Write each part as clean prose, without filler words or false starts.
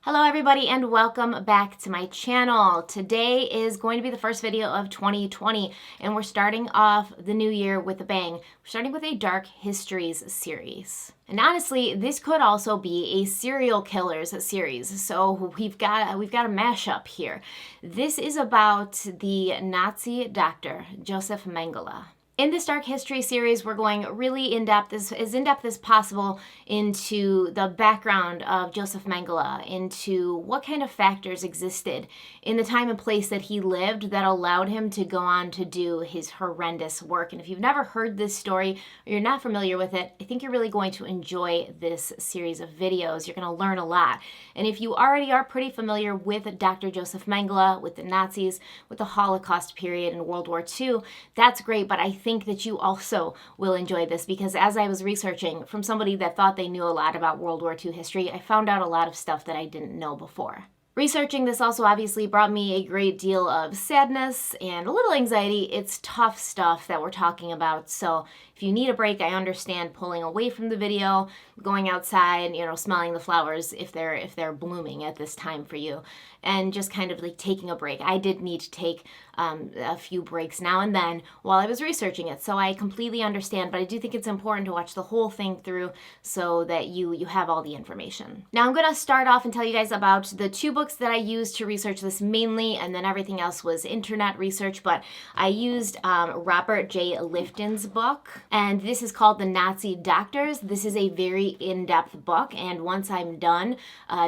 Hello everybody and welcome back to my channel. Today is going to be the first video of 2020 and we're starting off the new year with a bang. We're starting with a Dark Histories series. And honestly, this could also be a serial killers series. So we've got a mashup here. This is about the Nazi doctor, Josef Mengele. In this Dark History series, we're going really in-depth, as in-depth as possible, into the background of Josef Mengele, into what kind of factors existed in the time and place that he lived that allowed him to go on to do his horrendous work. And if you've never heard this story, or you're not familiar with it, I think you're really going to enjoy this series of videos. You're going to learn a lot. And if you already are pretty familiar with Dr. Josef Mengele, with the Nazis, with the Holocaust period and World War II, that's great, but I think that you also will enjoy this because as I was researching from somebody that thought they knew a lot about World War II history, I found out a lot of stuff that I didn't know before. Researching this also obviously brought me a great deal of sadness and a little anxiety. It's tough stuff that we're talking about, so if you need a break, I understand pulling away from the video, going outside, smelling the flowers if they're blooming at this time for you, and just kind of like taking a break. I did need to take a few breaks now and then while I was researching it, so I completely understand, but I do think it's important to watch the whole thing through so that you have all the information. Now I'm going to start off and tell you guys about the two books that I used to research this mainly, and then everything else was internet research, but I used Robert J. Lifton's book, and this is called The Nazi Doctors. This is a very in-depth book, and once I'm done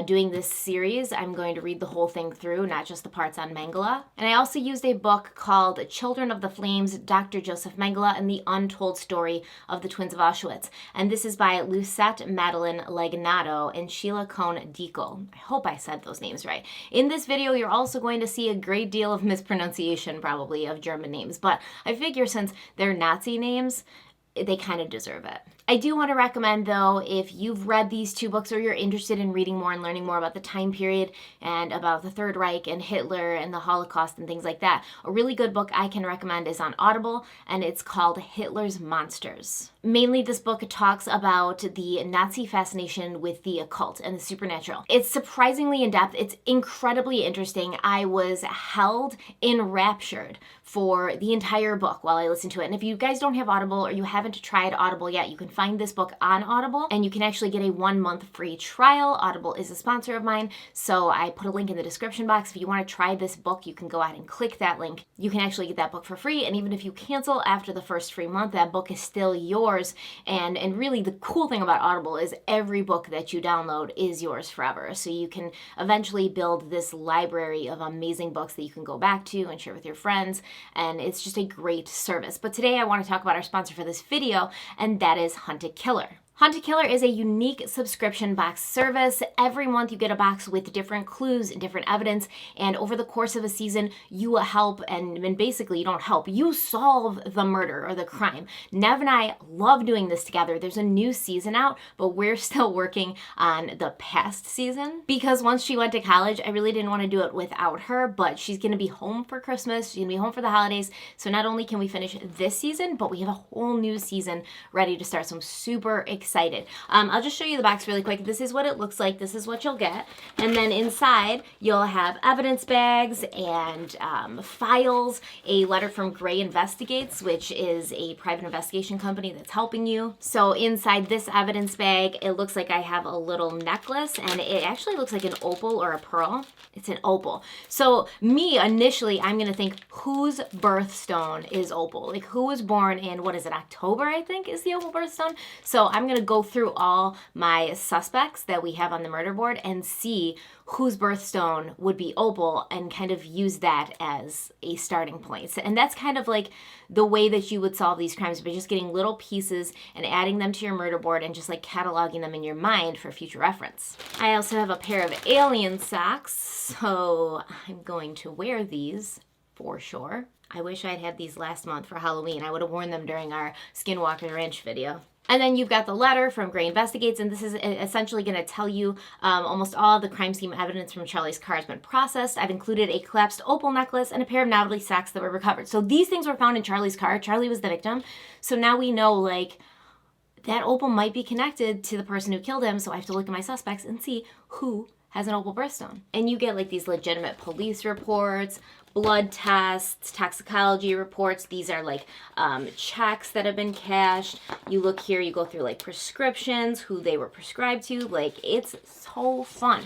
doing this series, I'm going to read the whole thing through, not just the parts on Mengele. And I also used a book called Children of the Flames, Dr. Josef Mengele and the Untold Story of the Twins of Auschwitz. And this is by Lucette Madeline Legnato and Sheila Cohn-Diekel. I hope I said those names right. In this video, you're also going to see a great deal of mispronunciation, probably, of German names, but I figure since they're Nazi names, they kind of deserve it. I do want to recommend, though, if you've read these two books or you're interested in reading more and learning more about the time period and about the Third Reich and Hitler and the Holocaust and things like that, a really good book I can recommend is on Audible, and it's called Hitler's Monsters. Mainly, this book talks about the Nazi fascination with the occult and the supernatural. It's surprisingly in-depth. It's incredibly interesting. I was held enraptured for the entire book while I listened to it. And if you guys don't have Audible or you haven't tried Audible yet, you can find this book on Audible, and you can actually get a 1-month free trial. Audible is a sponsor of mine, so I put a link in the description box. If you want to try this book, you can go ahead and click that link. You can actually get that book for free, and even if you cancel after the first free month, that book is still yours. And really the cool thing about Audible is every book that you download is yours forever. So you can eventually build this library of amazing books that you can go back to and share with your friends, and it's just a great service. But today I want to talk about our sponsor for this video, and that is Hunted Killer. Hunted Killer is a unique subscription box service. Every month you get a box with different clues and different evidence, and over the course of a season you help, and basically you don't help, you solve the murder or the crime. Nev and I love doing this together. There's a new season out, but we're still working on the past season because once she went to college, I really didn't want to do it without her, but she's going to be home for Christmas, she's going to be home for the holidays, so not only can we finish this season, but we have a whole new season ready to start, so I'm super excited. I'll just show you the box really quick. This is what it looks like. This is what you'll get. And then inside, you'll have evidence bags and files, a letter from Gray Investigates, which is a private investigation company that's helping you. So inside this evidence bag, it looks like I have a little necklace, and it actually looks like an opal or a pearl. It's an opal. So me, initially, I'm going to think, whose birthstone is opal? Like, who was born in, what is it, October, I think, is the opal birthstone? So I'm going to go through all my suspects that we have on the murder board and see whose birthstone would be opal and kind of use that as a starting point. And that's kind of like the way that you would solve these crimes, by just getting little pieces and adding them to your murder board and just like cataloging them in your mind for future reference. I also have a pair of alien socks, so I'm going to wear these for sure. I wish I'd had these last month for Halloween. I would have worn them during our Skinwalker Ranch video. And then you've got the letter from Gray Investigates, and this is essentially going to tell you almost all of the crime scene evidence from Charlie's car has been processed. I've included a collapsed opal necklace and a pair of Natalie socks that were recovered. So these things were found in Charlie's car. Charlie was the victim. So now we know, like, that opal might be connected to the person who killed him. So I have to look at my suspects and see who has a noble birthstone. And you get like these legitimate police reports, blood tests, toxicology reports. These are like checks that have been cashed. You look here, you go through like prescriptions, who they were prescribed to. Like, it's so fun.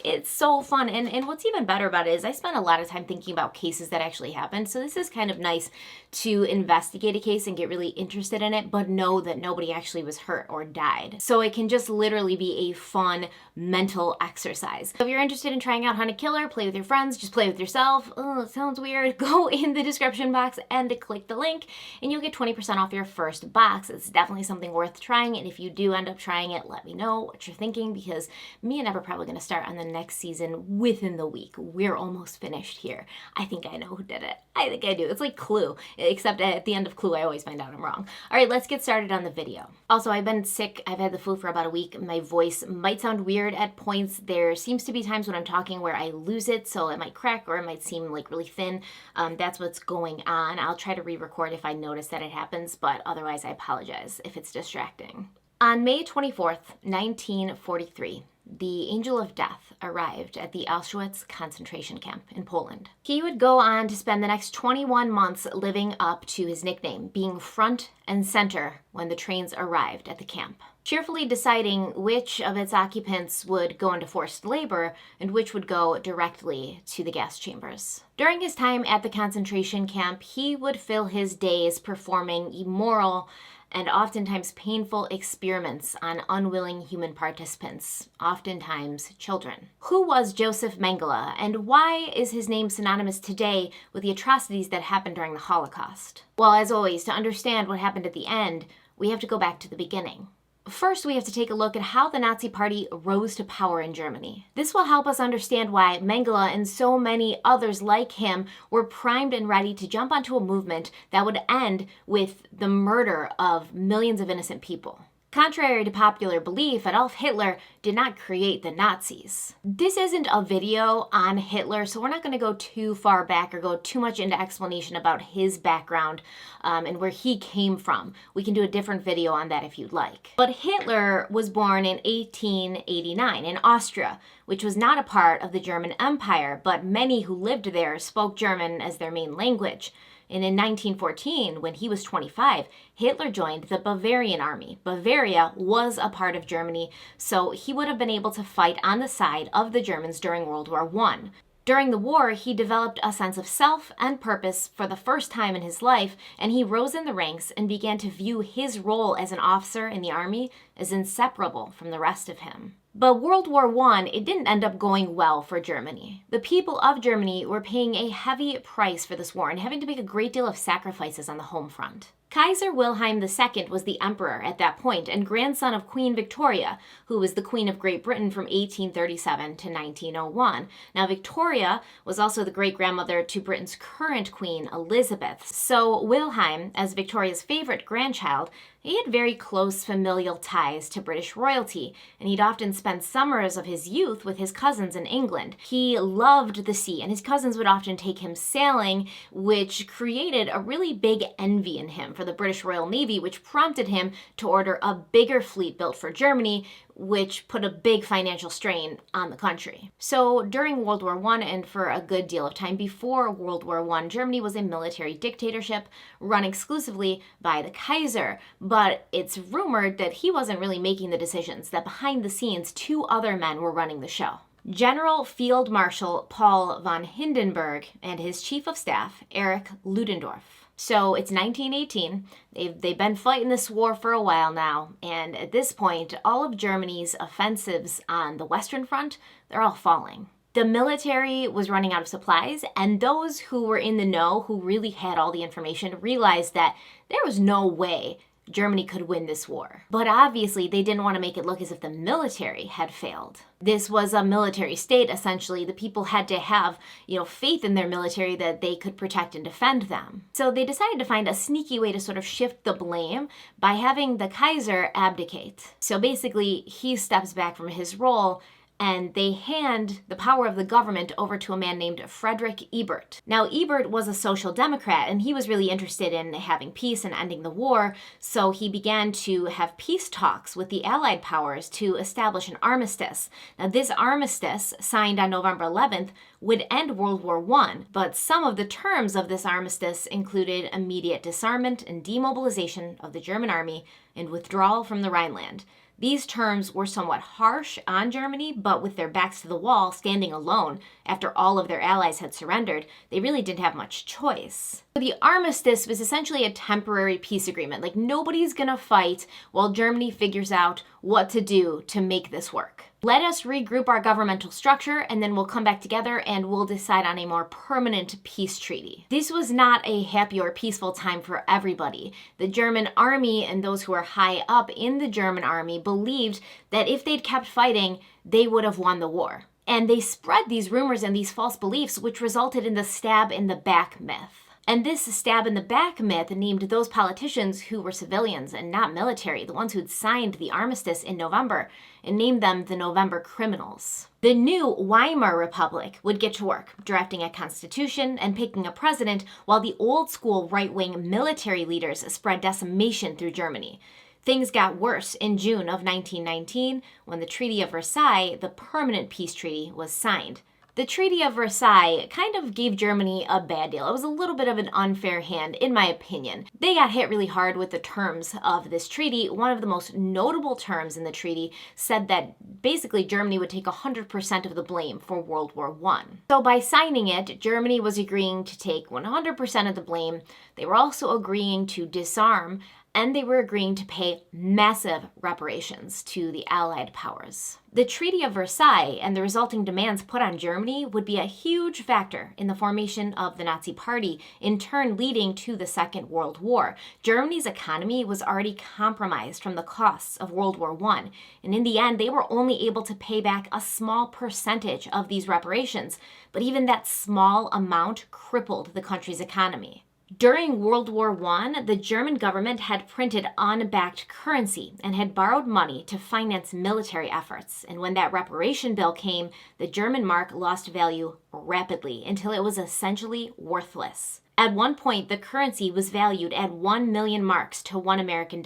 It's so fun. And what's even better about it is I spent a lot of time thinking about cases that actually happened. So this is kind of nice to investigate a case and get really interested in it, but know that nobody actually was hurt or died. So it can just literally be a fun mental exercise. So if you're interested in trying out Hunt a Killer, play with your friends, just play with yourself. Oh, it sounds weird. Go in the description box and click the link and you'll get 20% off your first box. It's definitely something worth trying. And if you do end up trying it, let me know what you're thinking, because me and Eb are probably going to start on the next season within the week. We're almost finished here. I think I know who did it. I think I do. It's like Clue, except at the end of Clue, I always find out I'm wrong. All right, let's get started on the video. Also, I've been sick. I've had the flu for about a week. My voice might sound weird at points. There seems to be times when I'm talking where I lose it, so it might crack or it might seem like really thin. That's what's going on. I'll try to re-record if I notice that it happens, but otherwise I apologize if it's distracting. On May 24th, 1943, the Angel of Death arrived at the Auschwitz concentration camp in Poland. He would go on to spend the next 21 months living up to his nickname, being front and center when the trains arrived at the camp, cheerfully deciding which of its occupants would go into forced labor and which would go directly to the gas chambers. During his time at the concentration camp, he would fill his days performing immoral and oftentimes painful experiments on unwilling human participants, oftentimes children. Who was Josef Mengele, and why is his name synonymous today with the atrocities that happened during the Holocaust? Well, as always, to understand what happened at the end, we have to go back to the beginning. First, we have to take a look at how the Nazi Party rose to power in Germany. This will help us understand why Mengele and so many others like him were primed and ready to jump onto a movement that would end with the murder of millions of innocent people. Contrary to popular belief, Adolf Hitler did not create the Nazis. This isn't a video on Hitler, so we're not going to go too far back or go too much into explanation about his background and where he came from. We can do a different video on that if you'd like. But Hitler was born in 1889 in Austria, which was not a part of the German Empire, but many who lived there spoke German as their main language. And in 1914, when he was 25, Hitler joined the Bavarian army. Bavaria was a part of Germany, so he would have been able to fight on the side of the Germans during World War I. During the war, he developed a sense of self and purpose for the first time in his life, and he rose in the ranks and began to view his role as an officer in the army as inseparable from the rest of him. But World War I, it didn't end up going well for Germany. The people of Germany were paying a heavy price for this war and having to make a great deal of sacrifices on the home front. Kaiser Wilhelm II was the emperor at that point and grandson of Queen Victoria, who was the Queen of Great Britain from 1837 to 1901. Now, Victoria was also the great-grandmother to Britain's current Queen, Elizabeth. So Wilhelm, as Victoria's favorite grandchild, he had very close familial ties to British royalty, and he'd often spend summers of his youth with his cousins in England. He loved the sea, and his cousins would often take him sailing, which created a really big envy in him for the British Royal Navy, which prompted him to order a bigger fleet built for Germany, which put a big financial strain on the country. So during World War I and for a good deal of time before World War I, Germany was a military dictatorship run exclusively by the Kaiser. But it's rumored that he wasn't really making the decisions, that behind the scenes, two other men were running the show. General Field Marshal Paul von Hindenburg and his chief of staff, Erich Ludendorff. So it's 1918, they've been fighting this war for a while now, and at this point, all of Germany's offensives on the Western Front, they're all falling. The military was running out of supplies, and those who were in the know, who really had all the information, realized that there was no way Germany could win this war. But obviously, they didn't want to make it look as if the military had failed. This was a military state, essentially. The people had to have, faith in their military that they could protect and defend them. So they decided to find a sneaky way to sort of shift the blame by having the Kaiser abdicate. So basically, he steps back from his role and they hand the power of the government over to a man named Friedrich Ebert. Now, Ebert was a social democrat, and he was really interested in having peace and ending the war, so he began to have peace talks with the Allied powers to establish an armistice. Now, this armistice, signed on November 11th, would end World War I, but some of the terms of this armistice included immediate disarmament and demobilization of the German army and withdrawal from the Rhineland. These terms were somewhat harsh on Germany, but with their backs to the wall, standing alone after all of their allies had surrendered, they really didn't have much choice. So the armistice was essentially a temporary peace agreement. Like, nobody's gonna fight while Germany figures out what to do to make this work. Let us regroup our governmental structure, and then we'll come back together and we'll decide on a more permanent peace treaty. This was not a happy or peaceful time for everybody. The German army and those who were high up in the German army believed that if they'd kept fighting, they would have won the war. And they spread these rumors and these false beliefs, which resulted in the stab in the back myth. And this stab in the back myth named those politicians who were civilians and not military, the ones who'd signed the armistice in November, and named them the November criminals. The new Weimar Republic would get to work, drafting a constitution and picking a president, while the old school right-wing military leaders spread decimation through Germany. Things got worse in June of 1919 when the Treaty of Versailles, the permanent peace treaty, was signed. The Treaty of Versailles kind of gave Germany a bad deal. It was a little bit of an unfair hand, in my opinion. They got hit really hard with the terms of this treaty. One of the most notable terms in the treaty said that basically Germany would take 100% of the blame for World War I. So by signing it, Germany was agreeing to take 100% of the blame. They were also agreeing to disarm, and they were agreeing to pay massive reparations to the Allied powers. The Treaty of Versailles and the resulting demands put on Germany would be a huge factor in the formation of the Nazi Party, in turn leading to the Second World War. Germany's economy was already compromised from the costs of World War I, and in the end, they were only able to pay back a small percentage of these reparations, but even that small amount crippled the country's economy. During World War I, the German government had printed unbacked currency and had borrowed money to finance military efforts. And when that reparation bill came, the German mark lost value rapidly until it was essentially worthless. At one point, the currency was valued at 1 million marks to $1 American.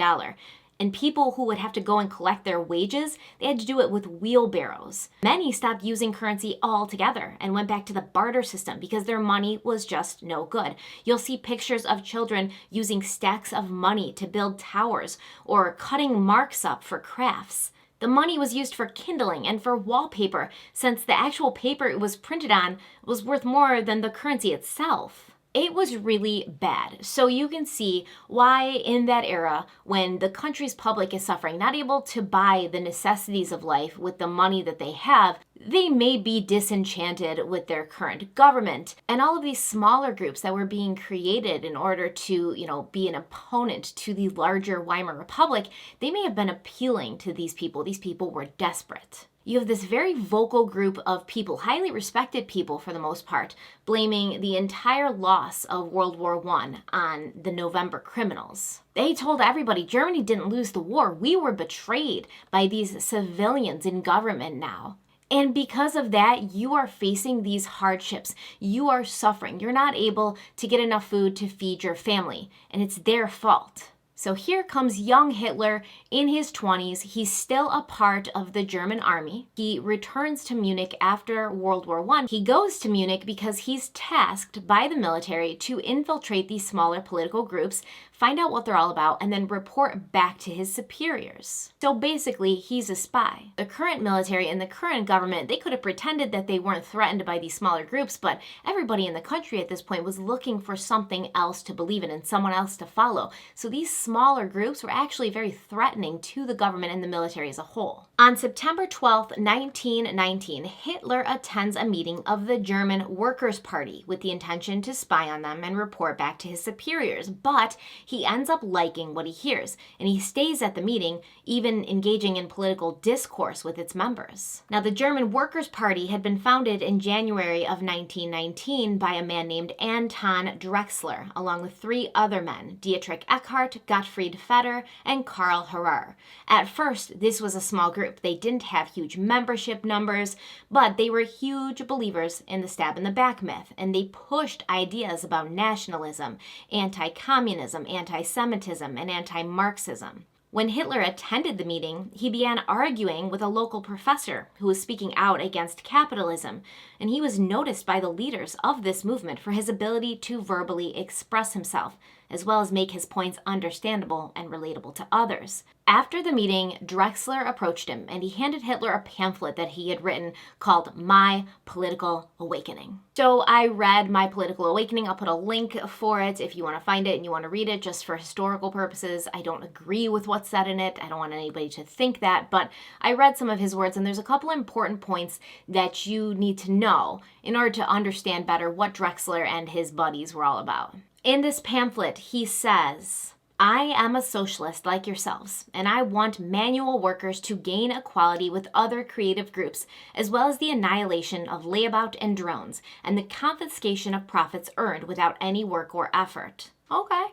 And people who would have to go and collect their wages, they had to do it with wheelbarrows. Many stopped using currency altogether and went back to the barter system because their money was just no good. You'll see pictures of children using stacks of money to build towers or cutting marks up for crafts. The money was used for kindling and for wallpaper, since the actual paper it was printed on was worth more than the currency itself. It was really bad. So you can see why in that era, when the country's public is suffering, not able to buy the necessities of life with the money that they have, they may be disenchanted with their current government. And all of these smaller groups that were being created in order to, be an opponent to the larger Weimar Republic, they may have been appealing to these people. These people were desperate. You have this very vocal group of people, highly respected people for the most part, blaming the entire loss of World War I on the November criminals. They told everybody Germany didn't lose the war. We were betrayed by these civilians in government now. And because of that, you are facing these hardships. You are suffering. You're not able to get enough food to feed your family, and it's their fault. So here comes young Hitler in his 20s. He's still a part of the German army. He returns to Munich after World War I. He goes to Munich because he's tasked by the military to infiltrate these smaller political groups, find out what they're all about, and then report back to his superiors. So basically, he's a spy. The current military and the current government, they could have pretended that they weren't threatened by these smaller groups, but everybody in the country at this point was looking for something else to believe in and someone else to follow. So these smaller groups were actually very threatening to the government and the military as a whole. On September 12th, 1919, Hitler attends a meeting of the German Workers' Party with the intention to spy on them and report back to his superiors, but he ends up liking what he hears, and he stays at the meeting, even engaging in political discourse with its members. Now, the German Workers' Party had been founded in January of 1919 by a man named Anton Drexler, along with 3 other men, Dietrich Eckart, Gottfried Feder, and Karl Harrer. At first, this was a small group. group. They didn't have huge membership numbers, but they were huge believers in the stab in the back myth, and they pushed ideas about nationalism, anti-communism, anti-Semitism, and anti-Marxism. When Hitler attended the meeting, he began arguing with a local professor who was speaking out against capitalism, and he was noticed by the leaders of this movement for his ability to verbally express himself, as well as make his points understandable and relatable to others. After the meeting, Drexler approached him, and he handed Hitler a pamphlet that he had written called My Political Awakening. So I read My Political Awakening. I'll put a link for it if you want to find it and you want to read it just for historical purposes. I don't agree with what's said in it. I don't want anybody to think that, but I read some of his words, and there's a couple important points that you need to know in order to understand better what Drexler and his buddies were all about. In this pamphlet, he says, I am a socialist like yourselves, and I want manual workers to gain equality with other creative groups, as well as the annihilation of layabout and drones, and the confiscation of profits earned without any work or effort. Okay.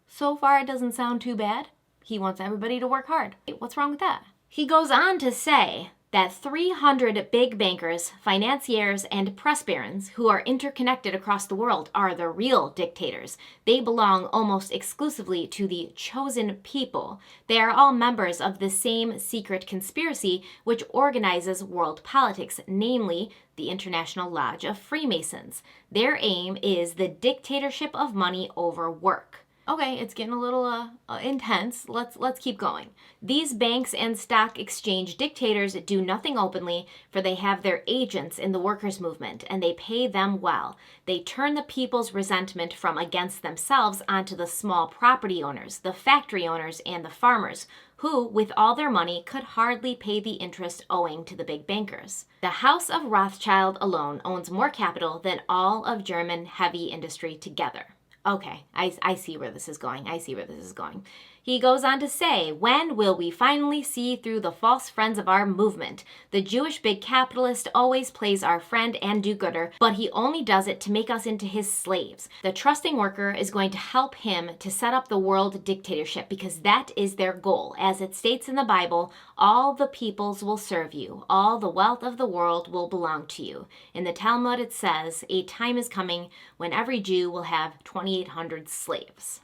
So far, it doesn't sound too bad. He wants everybody to work hard. What's wrong with that? He goes on to say that 300 big bankers, financiers, and press barons who are interconnected across the world are the real dictators. They belong almost exclusively to the chosen people. They are all members of the same secret conspiracy which organizes world politics, namely the International Lodge of Freemasons. Their aim is the dictatorship of money over work. Okay, it's getting a little intense. Let's keep going. These banks and stock exchange dictators do nothing openly, for they have their agents in the workers' movement, and they pay them well. They turn the people's resentment from against themselves onto the small property owners, the factory owners, and the farmers, who, with all their money, could hardly pay the interest owing to the big bankers. The House of Rothschild alone owns more capital than all of German heavy industry together. Okay, I see where this is going. He goes on to say, when will we finally see through the false friends of our movement? The Jewish big capitalist always plays our friend and do-gooder, but he only does it to make us into his slaves. The trusting worker is going to help him to set up the world dictatorship because that is their goal. As it states in the Bible, all the peoples will serve you. All the wealth of the world will belong to you. In the Talmud it says, a time is coming when every Jew will have 2,800 slaves.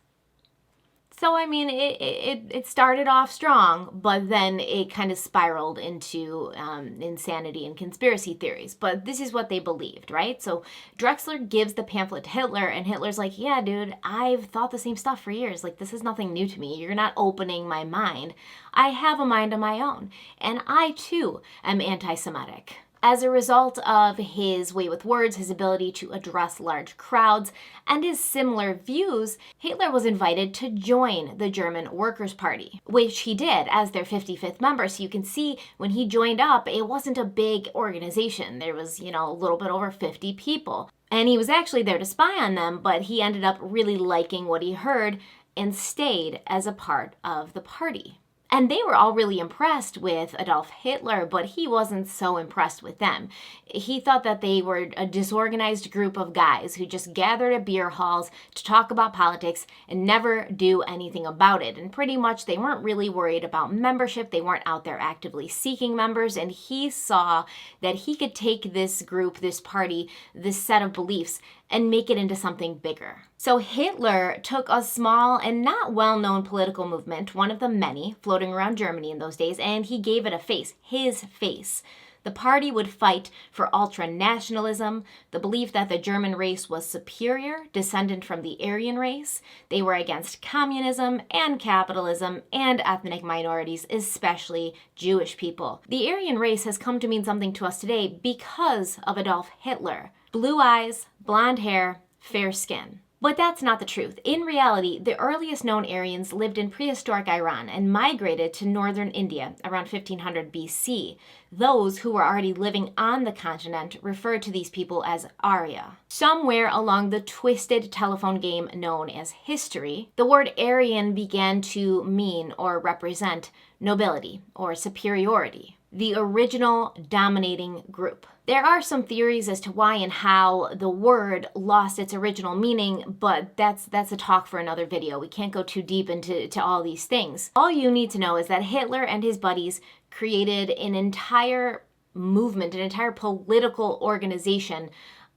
So, I mean, it started off strong, but then it kind of spiraled into insanity and conspiracy theories. But this is what they believed, right? So Drexler gives the pamphlet to Hitler, and Hitler's like, yeah, dude, I've thought the same stuff for years. Like, this is nothing new to me. You're not opening my mind. I have a mind of my own. And I, too, am anti-Semitic. As a result of his way with words, his ability to address large crowds, and his similar views, Hitler was invited to join the German Workers' Party, which he did as their 55th member. So you can see when he joined up, it wasn't a big organization. There was, a little bit over 50 people. And he was actually there to spy on them, but he ended up really liking what he heard and stayed as a part of the party. And they were all really impressed with Adolf Hitler, but he wasn't so impressed with them. He thought that they were a disorganized group of guys who just gathered at beer halls to talk about politics and never do anything about it. And pretty much they weren't really worried about membership. They weren't out there actively seeking members. And he saw that he could take this group, this party, this set of beliefs, and make it into something bigger. So Hitler took a small and not well-known political movement, one of the many floating around Germany in those days, and he gave it a face, his face. The party would fight for ultra-nationalism, the belief that the German race was superior, descendant from the Aryan race. They were against communism and capitalism and ethnic minorities, especially Jewish people. The Aryan race has come to mean something to us today because of Adolf Hitler. Blue eyes, blonde hair, fair skin. But that's not the truth. In reality, the earliest known Aryans lived in prehistoric Iran and migrated to northern India around 1500 BC. Those who were already living on the continent referred to these people as Arya. Somewhere along the twisted telephone game known as history, the word Aryan began to mean or represent nobility or superiority. the original dominating group. There are some theories as to why and how the word lost its original meaning, but that's a talk for another video. We can't go too deep into all these things. All you need to know is that Hitler and his buddies created an entire movement, an entire political organization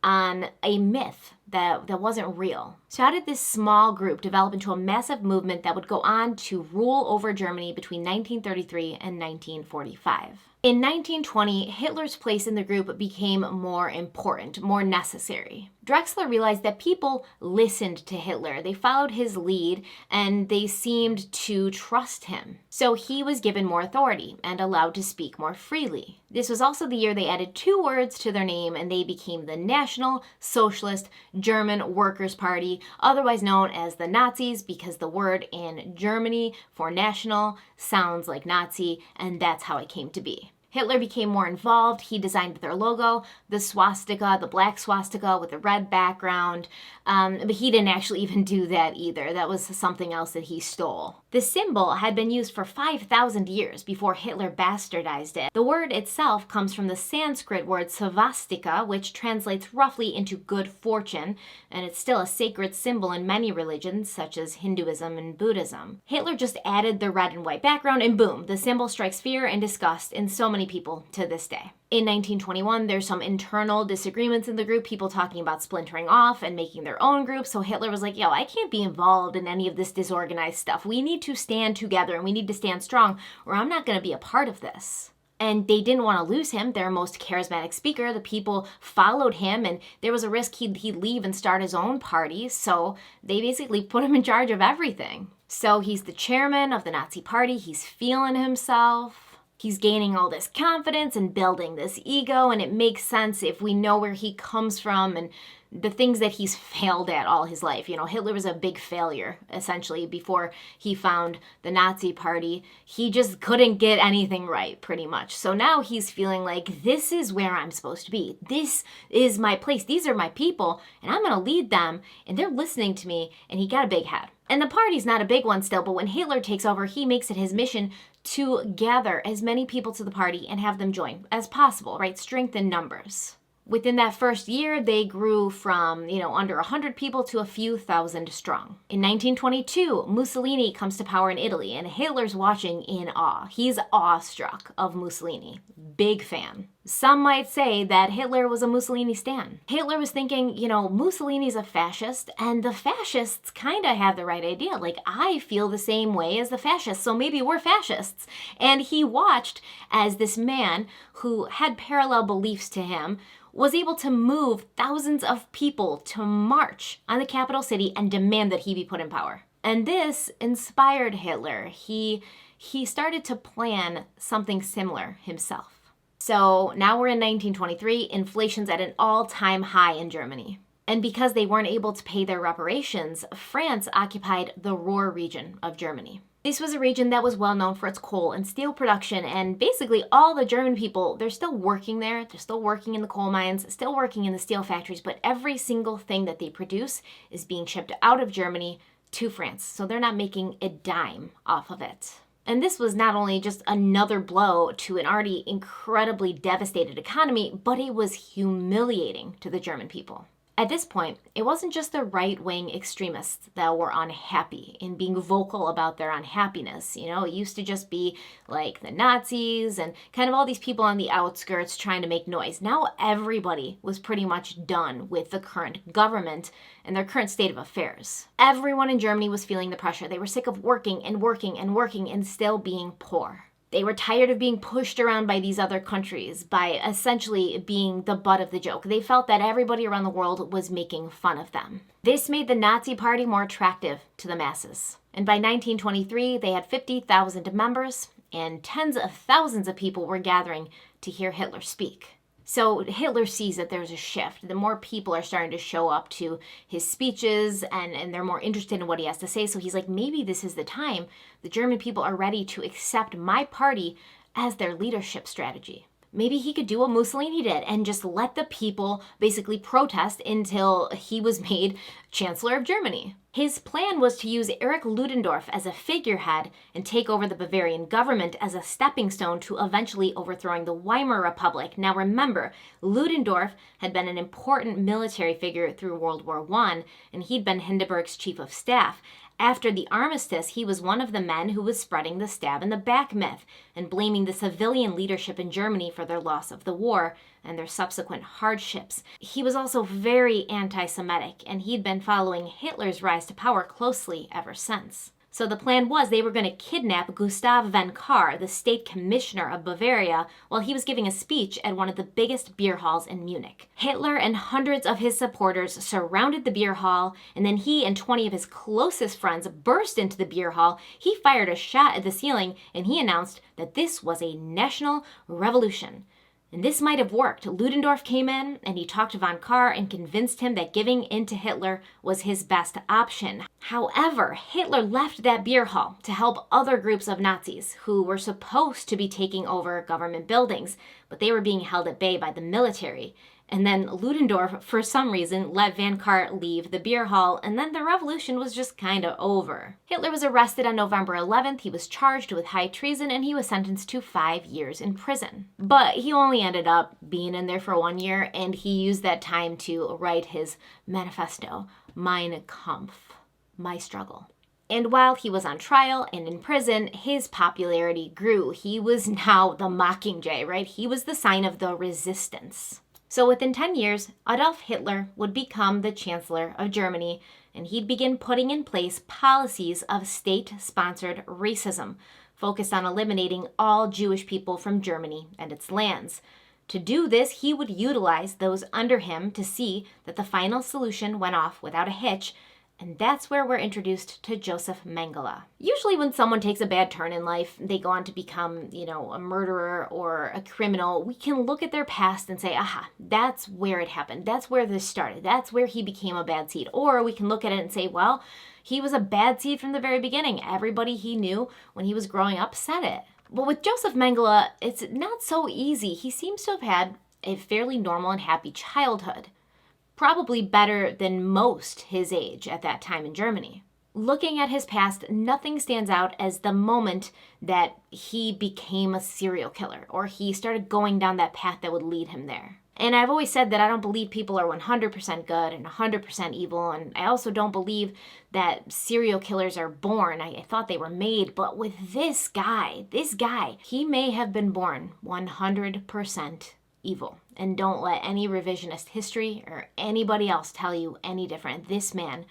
on a myth that wasn't real. So how did this small group develop into a massive movement that would go on to rule over Germany between 1933 and 1945? In 1920, Hitler's place in the group became more important, more necessary. Drexler realized that people listened to Hitler. They followed his lead and they seemed to trust him. So he was given more authority and allowed to speak more freely. This was also the year they added 2 words to their name and they became the National Socialist German Workers' Party, otherwise known as the Nazis, because the word in Germany for national sounds like Nazi, and that's how it came to be. Hitler became more involved. He designed their logo, the swastika, the black swastika with the red background. But he didn't actually even do that either. That was something else that he stole. The symbol had been used for 5,000 years before Hitler bastardized it. The word itself comes from the Sanskrit word svastika, which translates roughly into good fortune, and it's still a sacred symbol in many religions, such as Hinduism and Buddhism. Hitler just added the red and white background, and boom, the symbol strikes fear and disgust in so many people to this day. In 1921, there's some internal disagreements in the group, people talking about splintering off and making their own group. So Hitler was like, yo, I can't be involved in any of this disorganized stuff. We need to stand together and we need to stand strong or I'm not going to be a part of this. And they didn't want to lose him, their most charismatic speaker. The people followed him and there was a risk he'd leave and start his own party. So they basically put him in charge of everything. So he's the chairman of the Nazi party. He's feeling himself. He's gaining all this confidence and building this ego, and it makes sense if we know where he comes from and the things that he's failed at all his life. You know, Hitler was a big failure, essentially, before he found the Nazi party. He just couldn't get anything right, pretty much. So now he's feeling like, this is where I'm supposed to be. This is my place. These are my people, and I'm going to lead them, and they're listening to me, and he got a big head. And the party's not a big one still, but when Hitler takes over, he makes it his mission to gather as many people to the party and have them join as possible, right? Strength in numbers. Within that first year, they grew from, under 100 people to a few thousand strong. In 1922, Mussolini comes to power in Italy, and Hitler's watching in awe. He's awestruck of Mussolini. Big fan. Some might say that Hitler was a Mussolini stan. Hitler was thinking, Mussolini's a fascist, and the fascists kind of have the right idea. Like, I feel the same way as the fascists, so maybe we're fascists. And he watched as this man who had parallel beliefs to him was able to move thousands of people to march on the capital city and demand that he be put in power. And this inspired Hitler. He started to plan something similar himself. So now we're in 1923, inflation's at an all-time high in Germany. And because they weren't able to pay their reparations, France occupied the Ruhr region of Germany. This was a region that was well known for its coal and steel production, and basically all the German people, they're still working there, they're still working in the coal mines, still working in the steel factories, but every single thing that they produce is being shipped out of Germany to France, so they're not making a dime off of it. And this was not only just another blow to an already incredibly devastated economy, but it was humiliating to the German people. At this point, it wasn't just the right-wing extremists that were unhappy in being vocal about their unhappiness. It used to just be like the Nazis and kind of all these people on the outskirts trying to make noise. Now everybody was pretty much done with the current government and their current state of affairs. Everyone in Germany was feeling the pressure. They were sick of working and working and working and still being poor. They were tired of being pushed around by these other countries, by essentially being the butt of the joke. They felt that everybody around the world was making fun of them. This made the Nazi Party more attractive to the masses. And by 1923, they had 50,000 members, and tens of thousands of people were gathering to hear Hitler speak. So Hitler sees that there's a shift. The more people are starting to show up to his speeches and they're more interested in what he has to say. So he's like, maybe this is the time the German people are ready to accept my party as their leadership strategy. Maybe he could do what Mussolini did and just let the people basically protest until he was made Chancellor of Germany. His plan was to use Erich Ludendorff as a figurehead and take over the Bavarian government as a stepping stone to eventually overthrowing the Weimar Republic. Now remember, Ludendorff had been an important military figure through World War I, and he'd been Hindenburg's chief of staff. After the armistice, he was one of the men who was spreading the stab in the back myth and blaming the civilian leadership in Germany for their loss of the war and their subsequent hardships. He was also very anti-Semitic, and he'd been following Hitler's rise to power closely ever since. So the plan was they were going to kidnap Gustav von Kahr, the state commissioner of Bavaria, while he was giving a speech at one of the biggest beer halls in Munich. Hitler and hundreds of his supporters surrounded the beer hall, and then he and 20 of his closest friends burst into the beer hall. He fired a shot at the ceiling, and he announced that this was a national revolution. And this might have worked. Ludendorff came in and he talked to von Kahr and convinced him that giving in to Hitler was his best option. However, Hitler left that beer hall to help other groups of Nazis who were supposed to be taking over government buildings, but they were being held at bay by the military. And then Ludendorff, for some reason, let von Kahr leave the beer hall, and then the revolution was just kind of over. Hitler was arrested on November 11th, he was charged with high treason, and he was sentenced to 5 years in prison. But he only ended up being in there for 1 year, and he used that time to write his manifesto, Mein Kampf, My Struggle. And while he was on trial and in prison, his popularity grew. He was now the Mockingjay, right? He was the sign of the resistance. So within 10 years, Adolf Hitler would become the Chancellor of Germany, and he'd begin putting in place policies of state-sponsored racism, focused on eliminating all Jewish people from Germany and its lands. To do this, he would utilize those under him to see that the final solution went off without a hitch, and that's where we're introduced to Josef Mengele. Usually when someone takes a bad turn in life, they go on to become, a murderer or a criminal, we can look at their past and say, aha, that's where it happened. That's where this started. That's where he became a bad seed. Or we can look at it and say, well, he was a bad seed from the very beginning. Everybody he knew when he was growing up said it. But with Josef Mengele, it's not so easy. He seems to have had a fairly normal and happy childhood. Probably better than most his age at that time in Germany. Looking at his past, nothing stands out as the moment that he became a serial killer or he started going down that path that would lead him there. And I've always said that I don't believe people are 100% good and 100% evil, and I also don't believe that serial killers are born. I thought they were made, but with this guy, he may have been born 100% evil. And don't let any revisionist history or anybody else tell you any different. This man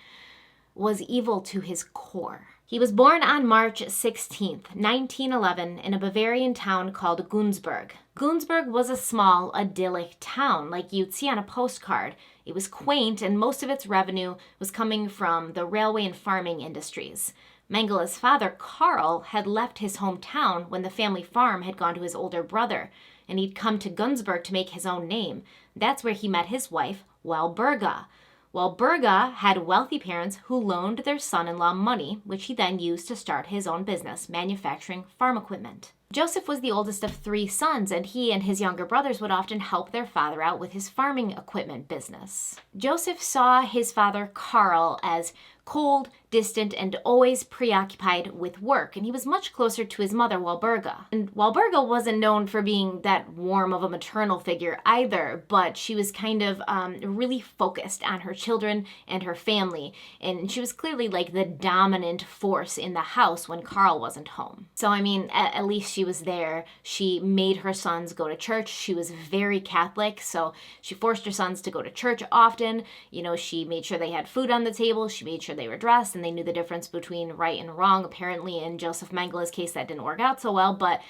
was evil to his core. He was born on March 16th, 1911, in a Bavarian town called Günzburg. Günzburg was a small, idyllic town like you'd see on a postcard. It was quaint, and most of its revenue was coming from the railway and farming industries. Mengele's father, Karl, had left his hometown when the family farm had gone to his older brother, and he'd come to Günzburg to make his own name. That's where he met his wife, Walburga. Walburga had wealthy parents who loaned their son-in-law money, which he then used to start his own business, manufacturing farm equipment. Joseph was the oldest of 3 sons, and he and his younger brothers would often help their father out with his farming equipment business. Joseph saw his father, Karl, as cold, distant, and always preoccupied with work, and he was much closer to his mother, Walburga. And Walburga wasn't known for being that warm of a maternal figure either, but she was kind of really focused on her children and her family, and she was clearly like the dominant force in the house when Karl wasn't home. So I mean, at least she was there. She made her sons go to church. She was very Catholic, so she forced her sons to go to church often. She made sure they had food on the table. She made sure they were dressed, and they knew the difference between right and wrong. Apparently, in Josef Mengele's case, that didn't work out so well, but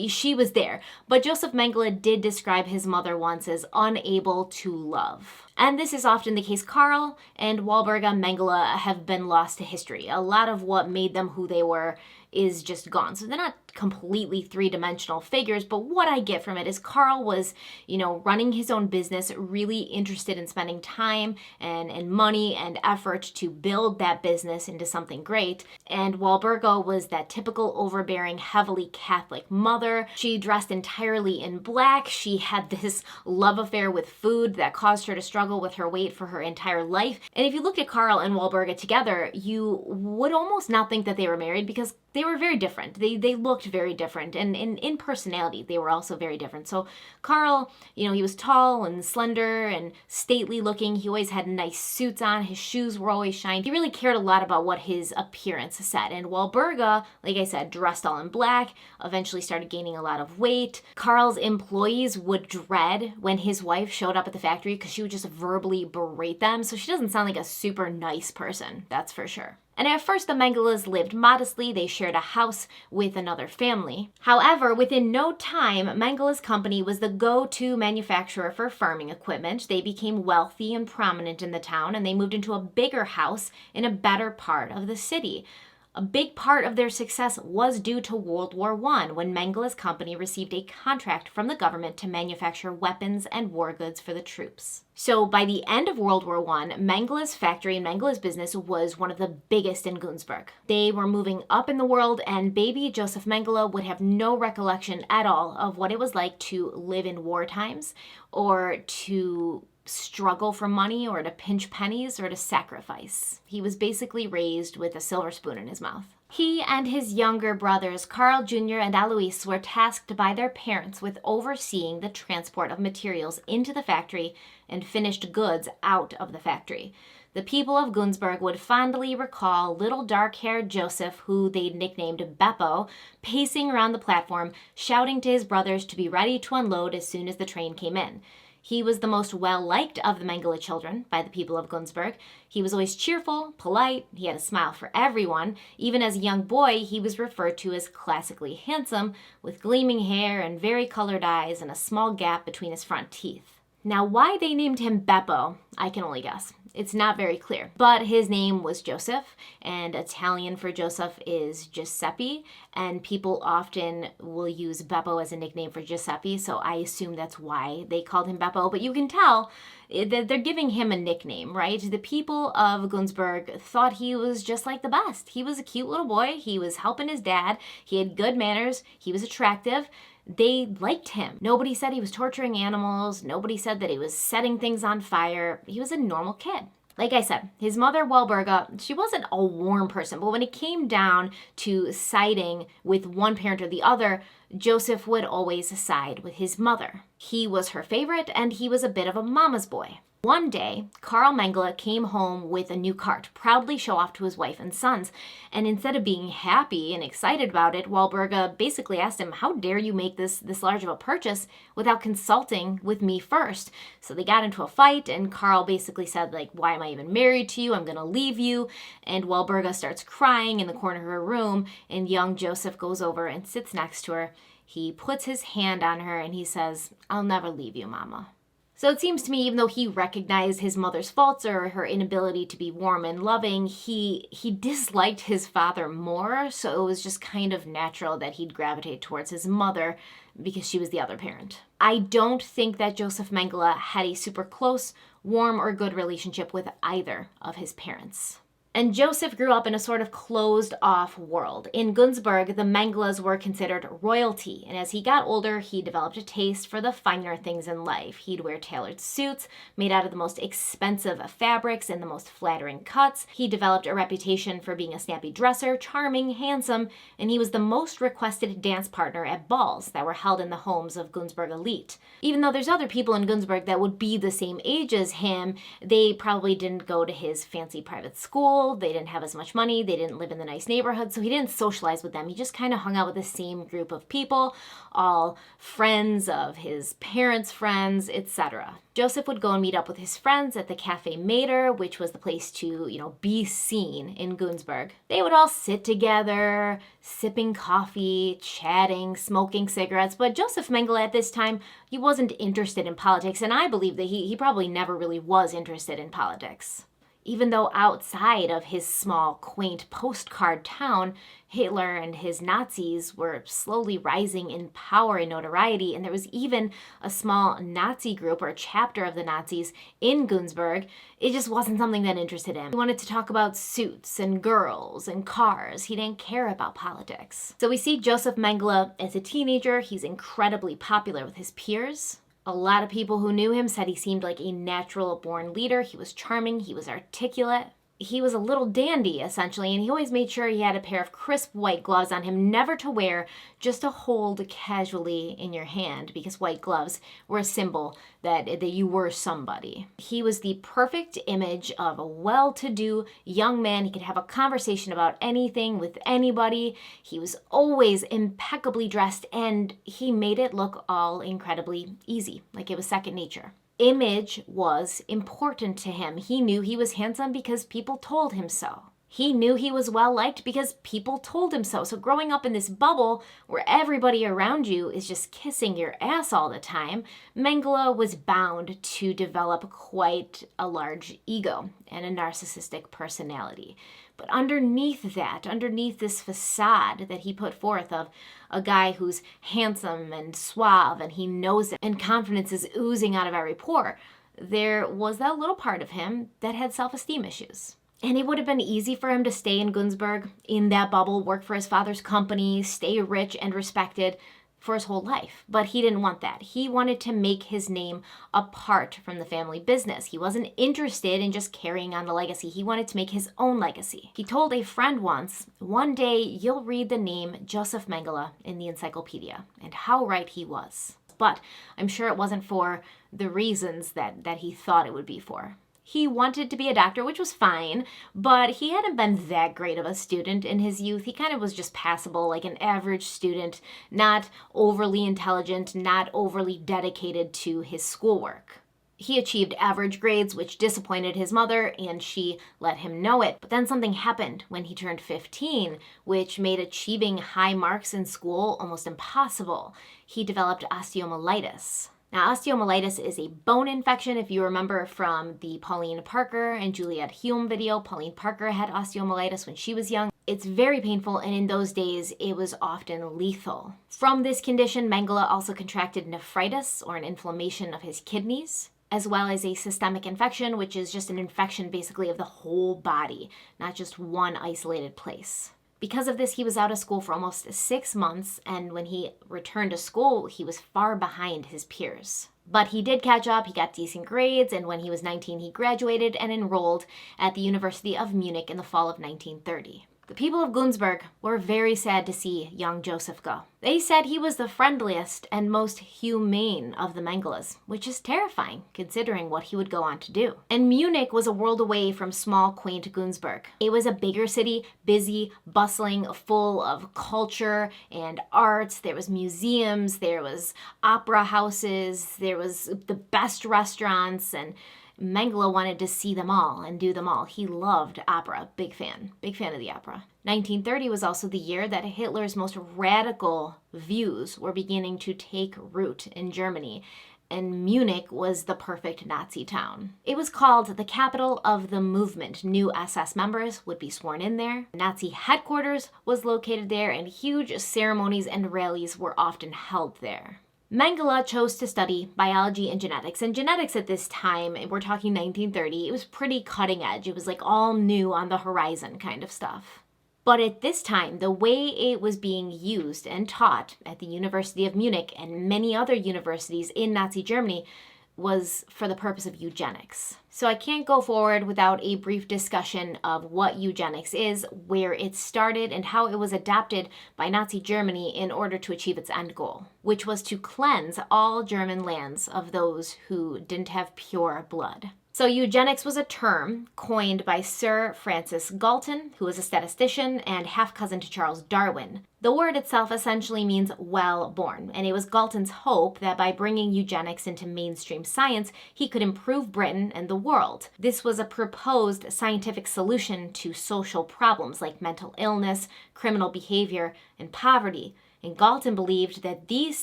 she was there. But Josef Mengele did describe his mother once as unable to love. And this is often the case. Karl and Walburga Mengele have been lost to history. A lot of what made them who they were is just gone. So they're not completely three-dimensional figures, but what I get from it is Carl was, running his own business, really interested in spending time and money and effort to build that business into something great. And Walburga was that typical overbearing, heavily Catholic mother. She dressed entirely in black. She had this love affair with food that caused her to struggle with her weight for her entire life. And if you looked at Carl and Walburga together, you would almost not think that they were married because they were very different. They looked very different. And in personality, they were also very different. So Carl, he was tall and slender and stately looking. He always had nice suits on. His shoes were always shiny. He really cared a lot about what his appearance said. And Walburga, like I said, dressed all in black, eventually started gaining a lot of weight. Carl's employees would dread when his wife showed up at the factory because she would just verbally berate them. So she doesn't sound like a super nice person, that's for sure. And at first, the Mengeles lived modestly. They shared a house with another family. However, within no time, Mengele's company was the go-to manufacturer for farming equipment. They became wealthy and prominent in the town, and they moved into a bigger house in a better part of the city. A big part of their success was due to World War I, when Mengele's company received a contract from the government to manufacture weapons and war goods for the troops. So by the end of World War I, Mengele's factory and Mengele's business was one of the biggest in Günzburg. They were moving up in the world, and baby Josef Mengele would have no recollection at all of what it was like to live in war times, or to struggle for money, or to pinch pennies, or to sacrifice. He was basically raised with a silver spoon in his mouth. He and his younger brothers, Karl Jr. and Alois, were tasked by their parents with overseeing the transport of materials into the factory and finished goods out of the factory. The people of Günzburg would fondly recall little dark-haired Josef, who they nicknamed Beppo, pacing around the platform, shouting to his brothers to be ready to unload as soon as the train came in. He was the most well-liked of the Mengele children by the people of Günzburg. He was always cheerful, polite, he had a smile for everyone. Even as a young boy, he was referred to as classically handsome, with gleaming hair and very colored eyes and a small gap between his front teeth. Now, why they named him Beppo, I can only guess. It's not very clear, but his name was Joseph, and Italian for Joseph is Giuseppe, and people often will use Beppo as a nickname for Giuseppe, so I assume that's why they called him Beppo, but you can tell that they're giving him a nickname, right? The people of Günzburg thought he was just like the best. He was a cute little boy, he was helping his dad, he had good manners, he was attractive. They liked him. Nobody said he was torturing animals. Nobody said that he was setting things on fire. He was a normal kid. Like I said, his mother, Walburga, she wasn't a warm person, but when it came down to siding with one parent or the other, Joseph would always side with his mother. He was her favorite, and he was a bit of a mama's boy. One day, Karl Mengele came home with a new cart, proudly show off to his wife and sons. And instead of being happy and excited about it, Walburga basically asked him, "How dare you make this large of a purchase without consulting with me first?" So they got into a fight, and Karl basically said, "Why am I even married to you? I'm gonna leave you." And Walburga starts crying in the corner of her room, and young Joseph goes over and sits next to her. He puts his hand on her and he says, "I'll never leave you, Mama." So it seems to me, even though he recognized his mother's faults or her inability to be warm and loving, he disliked his father more, so it was just kind of natural that he'd gravitate towards his mother because she was the other parent. I don't think that Josef Mengele had a super close, warm, or good relationship with either of his parents. And Joseph grew up in a sort of closed-off world. In Günzburg, the Mengeles were considered royalty, and as he got older, he developed a taste for the finer things in life. He'd wear tailored suits made out of the most expensive fabrics and the most flattering cuts. He developed a reputation for being a snappy dresser, charming, handsome, and he was the most requested dance partner at balls that were held in the homes of Günzburg elite. Even though there's other people in Günzburg that would be the same age as him, they probably didn't go to his fancy private school. They didn't have as much money. They didn't live in the nice neighborhood, so he didn't socialize with them. He just kind of hung out with the same group of people, all friends of his parents' friends, etc. Joseph would go and meet up with his friends at the Café Mater, which was the place to, be seen in Günzburg. They would all sit together, sipping coffee, chatting, smoking cigarettes, but Josef Mengele at this time, he wasn't interested in politics, and I believe that he probably never really was interested in politics. Even though outside of his small, quaint postcard town, Hitler and his Nazis were slowly rising in power and notoriety, and there was even a small Nazi group or chapter of the Nazis in Günzburg, it just wasn't something that interested him. He wanted to talk about suits and girls and cars. He didn't care about politics. So we see Josef Mengele as a teenager. He's incredibly popular with his peers. A lot of people who knew him said he seemed like a natural-born leader. He was charming, he was articulate. He was a little dandy, essentially, and he always made sure he had a pair of crisp white gloves on him, never to wear, just to hold casually in your hand, because white gloves were a symbol that you were somebody. He was the perfect image of a well-to-do young man. He could have a conversation about anything with anybody. He was always impeccably dressed, and he made it look all incredibly easy, like it was second nature. Image was important to him. He knew he was handsome because people told him so. He knew he was well-liked because people told him so. So growing up in this bubble where everybody around you is just kissing your ass all the time, Mengele was bound to develop quite a large ego and a narcissistic personality. But underneath that, underneath this facade that he put forth of a guy who's handsome and suave and he knows it and confidence is oozing out of every pore, there was that little part of him that had self-esteem issues. And it would have been easy for him to stay in Günzburg, in that bubble, work for his father's company, stay rich and respected for his whole life. But he didn't want that. He wanted to make his name apart from the family business. He wasn't interested in just carrying on the legacy. He wanted to make his own legacy. He told a friend once, "One day you'll read the name Josef Mengele in the encyclopedia," and how right he was. But I'm sure it wasn't for the reasons that he thought it would be for. He wanted to be a doctor, which was fine, but he hadn't been that great of a student in his youth. He kind of was just passable, like an average student, not overly intelligent, not overly dedicated to his schoolwork. He achieved average grades, which disappointed his mother, and she let him know it. But then something happened when he turned 15, which made achieving high marks in school almost impossible. He developed osteomyelitis. Now, osteomyelitis is a bone infection. If you remember from the Pauline Parker and Juliet Hume video, Pauline Parker had osteomyelitis when she was young. It's very painful, and in those days, it was often lethal. From this condition, Mengele also contracted nephritis, or an inflammation of his kidneys, as well as a systemic infection, which is just an infection basically of the whole body, not just one isolated place. Because of this, he was out of school for almost 6 months, and when he returned to school, he was far behind his peers. But he did catch up, he got decent grades, and when he was 19, he graduated and enrolled at the University of Munich in the fall of 1930. The people of Günzburg were very sad to see young Josef go. They said he was the friendliest and most humane of the Mengeles, which is terrifying considering what he would go on to do. And Munich was a world away from small, quaint Günzburg. It was a bigger city, busy, bustling, full of culture and arts. There was museums, there was opera houses, there was the best restaurants, and Mengele wanted to see them all and do them all. He loved opera. Big fan of the opera. 1930 was also the year that Hitler's most radical views were beginning to take root in Germany, and Munich was the perfect Nazi town. It was called the capital of the movement. New SS members would be sworn in there. Nazi headquarters was located there, and huge ceremonies and rallies were often held there. Mengele chose to study biology and genetics. And genetics at this time, we're talking 1930, it was pretty cutting edge. It was like all new on the horizon kind of stuff. But at this time, the way it was being used and taught at the University of Munich and many other universities in Nazi Germany was for the purpose of eugenics. So I can't go forward without a brief discussion of what eugenics is, where it started, and how it was adopted by Nazi Germany in order to achieve its end goal, which was to cleanse all German lands of those who didn't have pure blood. So eugenics was a term coined by Sir Francis Galton, who was a statistician and half-cousin to Charles Darwin. The word itself essentially means well-born, and it was Galton's hope that by bringing eugenics into mainstream science, he could improve Britain and the world. This was a proposed scientific solution to social problems like mental illness, criminal behavior, and poverty. And Galton believed that these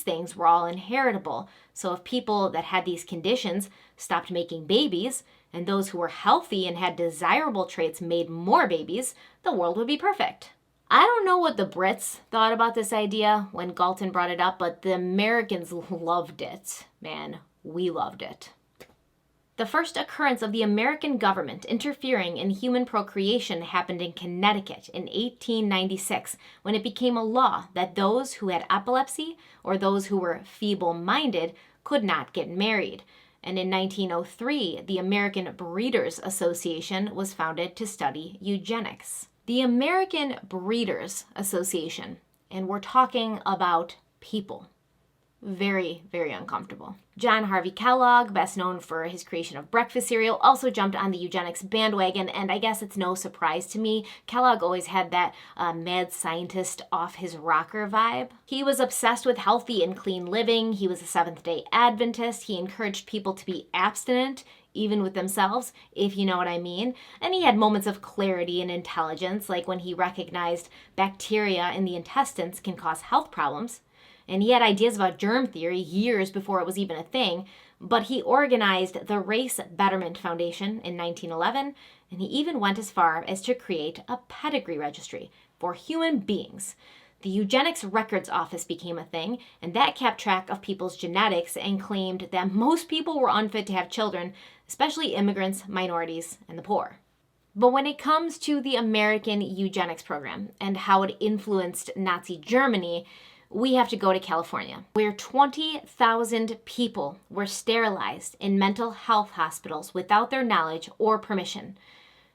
things were all inheritable, so if people that had these conditions stopped making babies, and those who were healthy and had desirable traits made more babies, the world would be perfect. I don't know what the Brits thought about this idea when Galton brought it up, but the Americans loved it. Man, we loved it. The first occurrence of the American government interfering in human procreation happened in Connecticut in 1896, when it became a law that those who had epilepsy or those who were feeble-minded could not get married. And in 1903, the American Breeders Association was founded to study eugenics. The American Breeders Association, and we're talking about people. Very, very uncomfortable. John Harvey Kellogg, best known for his creation of breakfast cereal, also jumped on the eugenics bandwagon, and I guess it's no surprise to me. Kellogg always had that mad scientist off his rocker vibe. He was obsessed with healthy and clean living. He was a Seventh-day Adventist. He encouraged people to be abstinent, even with themselves, if you know what I mean. And he had moments of clarity and intelligence, like when he recognized bacteria in the intestines can cause health problems. And he had ideas about germ theory years before it was even a thing, but he organized the Race Betterment Foundation in 1911, and he even went as far as to create a pedigree registry for human beings. The Eugenics Records Office became a thing, and that kept track of people's genetics and claimed that most people were unfit to have children, especially immigrants, minorities, and the poor. But when it comes to the American eugenics program and how it influenced Nazi Germany, we have to go to California, where 20,000 people were sterilized in mental health hospitals without their knowledge or permission.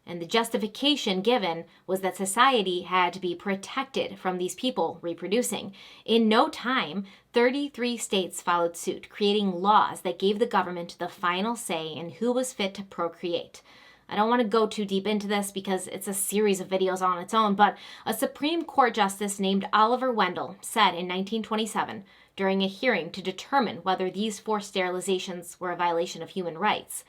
And the justification given was that society had to be protected from these people reproducing. In no time, 33 states followed suit, creating laws that gave the government the final say in who was fit to procreate. I don't want to go too deep into this because it's a series of videos on its own, but a Supreme Court justice named Oliver Wendell said in 1927, during a hearing to determine whether these forced sterilizations were a violation of human rights,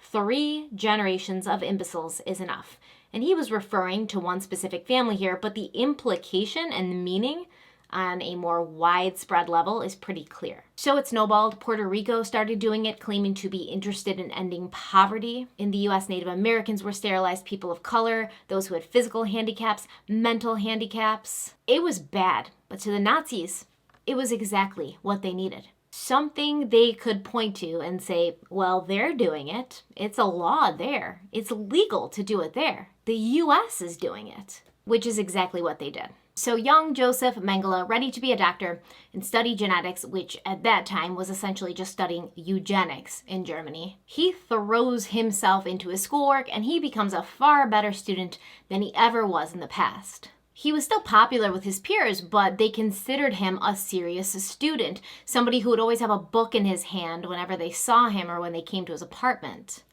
3 generations of imbeciles is enough. And he was referring to one specific family here, but the implication and the meaning on a more widespread level is pretty clear. So it snowballed. Puerto Rico started doing it, claiming to be interested in ending poverty. In the U.S., Native Americans were sterilized, people of color, those who had physical handicaps, mental handicaps. It was bad, but to the Nazis, it was exactly what they needed. Something they could point to and say, well, they're doing it. It's a law there. It's legal to do it there. The U.S. is doing it, which is exactly what they did. So young Josef Mengele, ready to be a doctor and study genetics, which at that time was essentially just studying eugenics in Germany, he throws himself into his schoolwork and he becomes a far better student than he ever was in the past. He was still popular with his peers, but they considered him a serious student, somebody who would always have a book in his hand whenever they saw him or when they came to his apartment.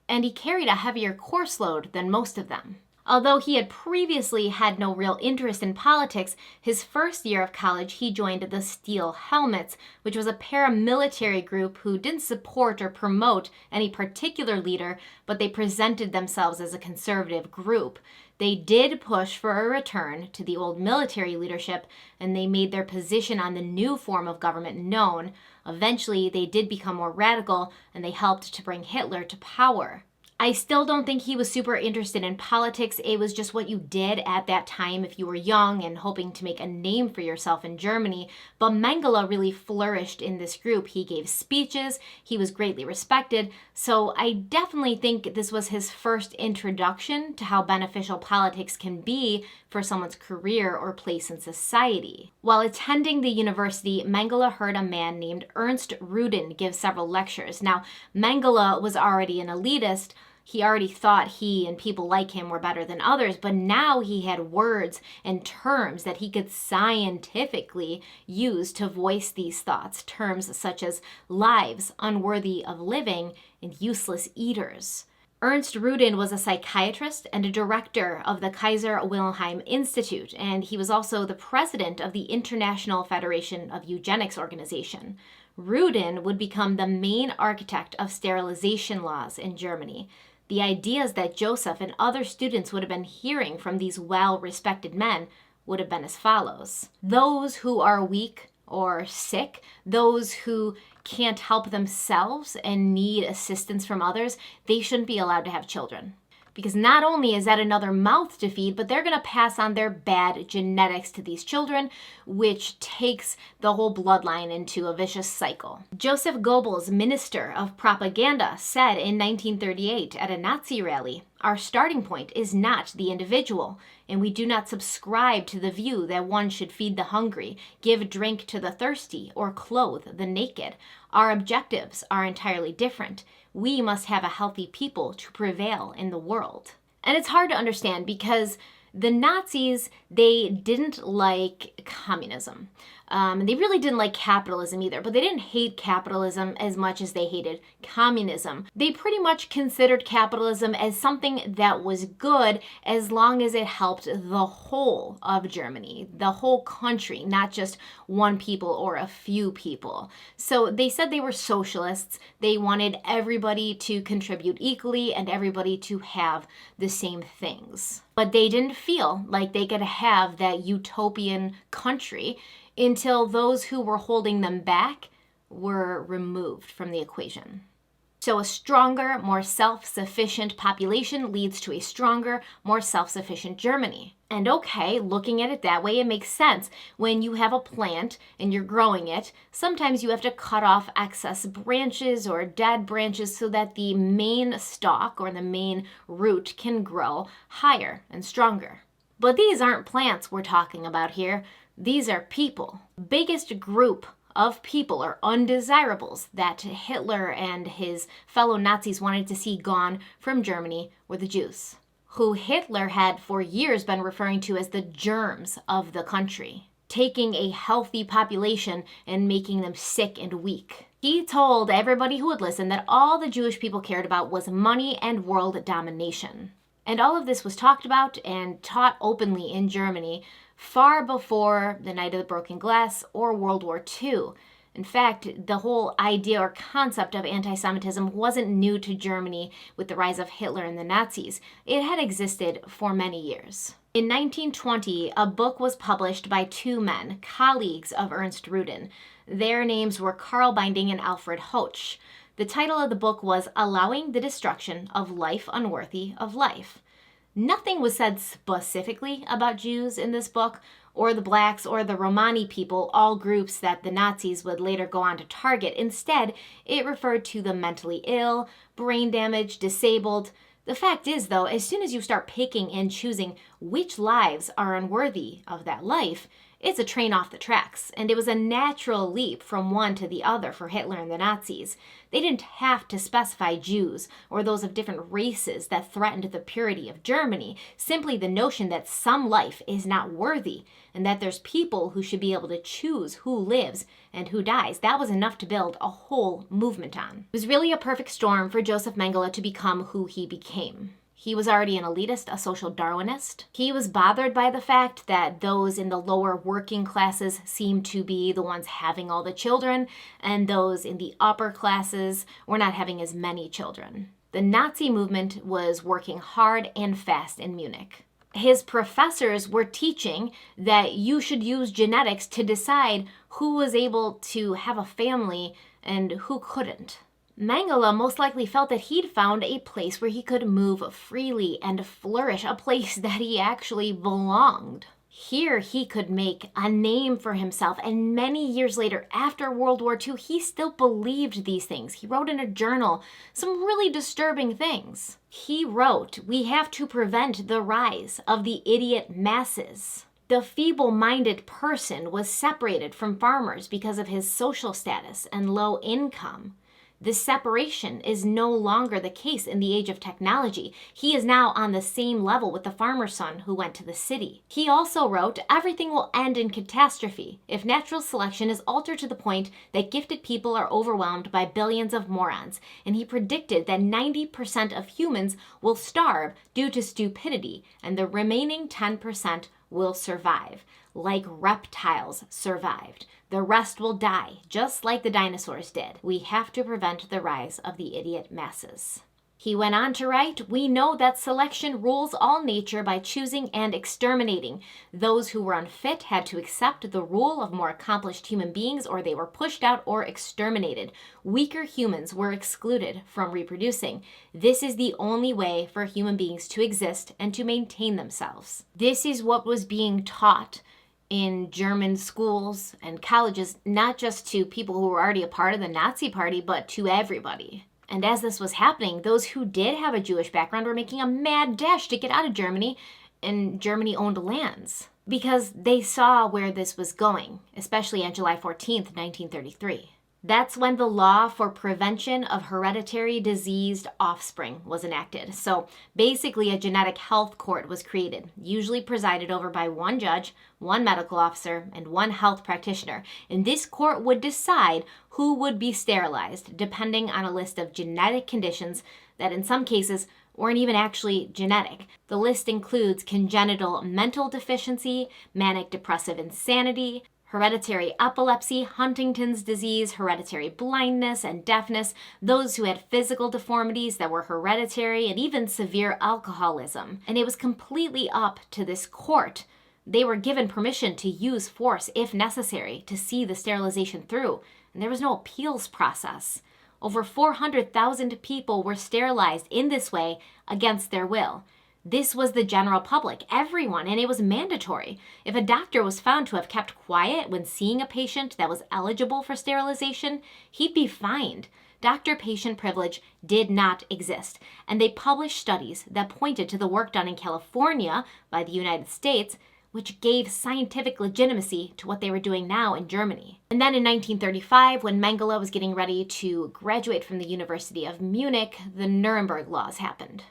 And he carried a heavier course load than most of them. Although he had previously had no real interest in politics, his first year of college he joined the Steel Helmets, which was a paramilitary group who didn't support or promote any particular leader, but they presented themselves as a conservative group. They did push for a return to the old military leadership, and they made their position on the new form of government known. Eventually, they did become more radical, and they helped to bring Hitler to power. I still don't think he was super interested in politics. It was just what you did at that time if you were young and hoping to make a name for yourself in Germany. But Mengele really flourished in this group. He gave speeches. He was greatly respected. So I definitely think this was his first introduction to how beneficial politics can be for someone's career or place in society. While attending the university, Mengele heard a man named Ernst Rudin give several lectures. Now, Mengele was already an elitist. He already thought he and people like him were better than others, but now he had words and terms that he could scientifically use to voice these thoughts, terms such as lives unworthy of living and useless eaters. Ernst Rudin was a psychiatrist and a director of the Kaiser Wilhelm Institute, and he was also the president of the International Federation of Eugenics Organization. Rudin would become the main architect of sterilization laws in Germany. The ideas that Joseph and other students would have been hearing from these well-respected men would have been as follows. Those who are weak or sick, those who can't help themselves and need assistance from others, they shouldn't be allowed to have children. Because not only is that another mouth to feed, but they're going to pass on their bad genetics to these children, which takes the whole bloodline into a vicious cycle. Joseph Goebbels, Minister of Propaganda, said in 1938 at a Nazi rally, "Our starting point is not the individual, and we do not subscribe to the view that one should feed the hungry, give drink to the thirsty, or clothe the naked. Our objectives are entirely different. We must have a healthy people to prevail in the world." And it's hard to understand because the Nazis, they didn't like communism. They really didn't like capitalism either, but they didn't hate capitalism as much as they hated communism. They pretty much considered capitalism as something that was good as long as it helped the whole of Germany, the whole country, not just one people or a few people. So they said they were socialists. They wanted everybody to contribute equally and everybody to have the same things. But they didn't feel like they could have that utopian country until those who were holding them back were removed from the equation. So a stronger, more self-sufficient population leads to a stronger, more self-sufficient Germany. And okay, looking at it that way, it makes sense. When you have a plant and you're growing it, sometimes you have to cut off excess branches or dead branches so that the main stalk or the main root can grow higher and stronger. But these aren't plants we're talking about here. These are people. Biggest group of people or undesirables that Hitler and his fellow Nazis wanted to see gone from Germany were the Jews, who Hitler had for years been referring to as the germs of the country, taking a healthy population and making them sick and weak. He told everybody who would listen that all the Jewish people cared about was money and world domination. And all of this was talked about and taught openly in Germany far before the Night of the Broken Glass or World War II. In fact, the whole idea or concept of anti-Semitism wasn't new to Germany with the rise of Hitler and the Nazis. It had existed for many years. In 1920, a book was published by two men, colleagues of Ernst Rudin. Their names were Karl Binding and Alfred Hoche. The title of the book was Allowing the Destruction of Life Unworthy of Life. Nothing was said specifically about Jews in this book, or the blacks, or the Romani people, all groups that the Nazis would later go on to target. Instead, it referred to the mentally ill, brain damaged, disabled. The fact is, though, as soon as you start picking and choosing which lives are unworthy of that life, it's a train off the tracks, and it was a natural leap from one to the other for Hitler and the Nazis. They didn't have to specify Jews or those of different races that threatened the purity of Germany, simply the notion that some life is not worthy and that there's people who should be able to choose who lives and who dies. That was enough to build a whole movement on. It was really a perfect storm for Josef Mengele to become who he became. He was already an elitist, a social Darwinist. He was bothered by the fact that those in the lower working classes seemed to be the ones having all the children, and those in the upper classes were not having as many children. The Nazi movement was working hard and fast in Munich. His professors were teaching that you should use genetics to decide who was able to have a family and who couldn't. Mengele most likely felt that he'd found a place where he could move freely and flourish, a place that he actually belonged. Here he could make a name for himself, and many years later, after World War II, he still believed these things. He wrote in a journal some really disturbing things. He wrote, "We have to prevent the rise of the idiot masses." The feeble-minded person was separated from farmers because of his social status and low income. This separation is no longer the case in the age of technology. He is now on the same level with the farmer's son who went to the city. He also wrote, "Everything will end in catastrophe if natural selection is altered to the point that gifted people are overwhelmed by billions of morons." And he predicted that 90% of humans will starve due to stupidity, and the remaining 10% will survive, like reptiles survived. The rest will die, just like the dinosaurs did. We have to prevent the rise of the idiot masses. He went on to write, "We know that selection rules all nature by choosing and exterminating. Those who were unfit had to accept the rule of more accomplished human beings, or they were pushed out or exterminated. Weaker humans were excluded from reproducing. This is the only way for human beings to exist and to maintain themselves." This is what was being taught in German schools and colleges, not just to people who were already a part of the Nazi Party, but to everybody. And as this was happening, those who did have a Jewish background were making a mad dash to get out of Germany and Germany-owned lands because they saw where this was going, especially on July 14th, 1933. That's when the law for prevention of hereditary diseased offspring was enacted. So basically, a genetic health court was created, usually presided over by one judge, one medical officer, and one health practitioner. And this court would decide who would be sterilized, depending on a list of genetic conditions that in some cases weren't even actually genetic. The list includes congenital mental deficiency, manic depressive insanity, hereditary epilepsy, Huntington's disease, hereditary blindness and deafness, those who had physical deformities that were hereditary, and even severe alcoholism. And it was completely up to this court. They were given permission to use force if necessary to see the sterilization through, and there was no appeals process. Over 400,000 people were sterilized in this way against their will. This was the general public, everyone, and it was mandatory. If a doctor was found to have kept quiet when seeing a patient that was eligible for sterilization, he'd be fined. Doctor-patient privilege did not exist, and they published studies that pointed to the work done in California by the United States, which gave scientific legitimacy to what they were doing now in Germany. And then in 1935, when Mengele was getting ready to graduate from the University of Munich, the Nuremberg laws happened.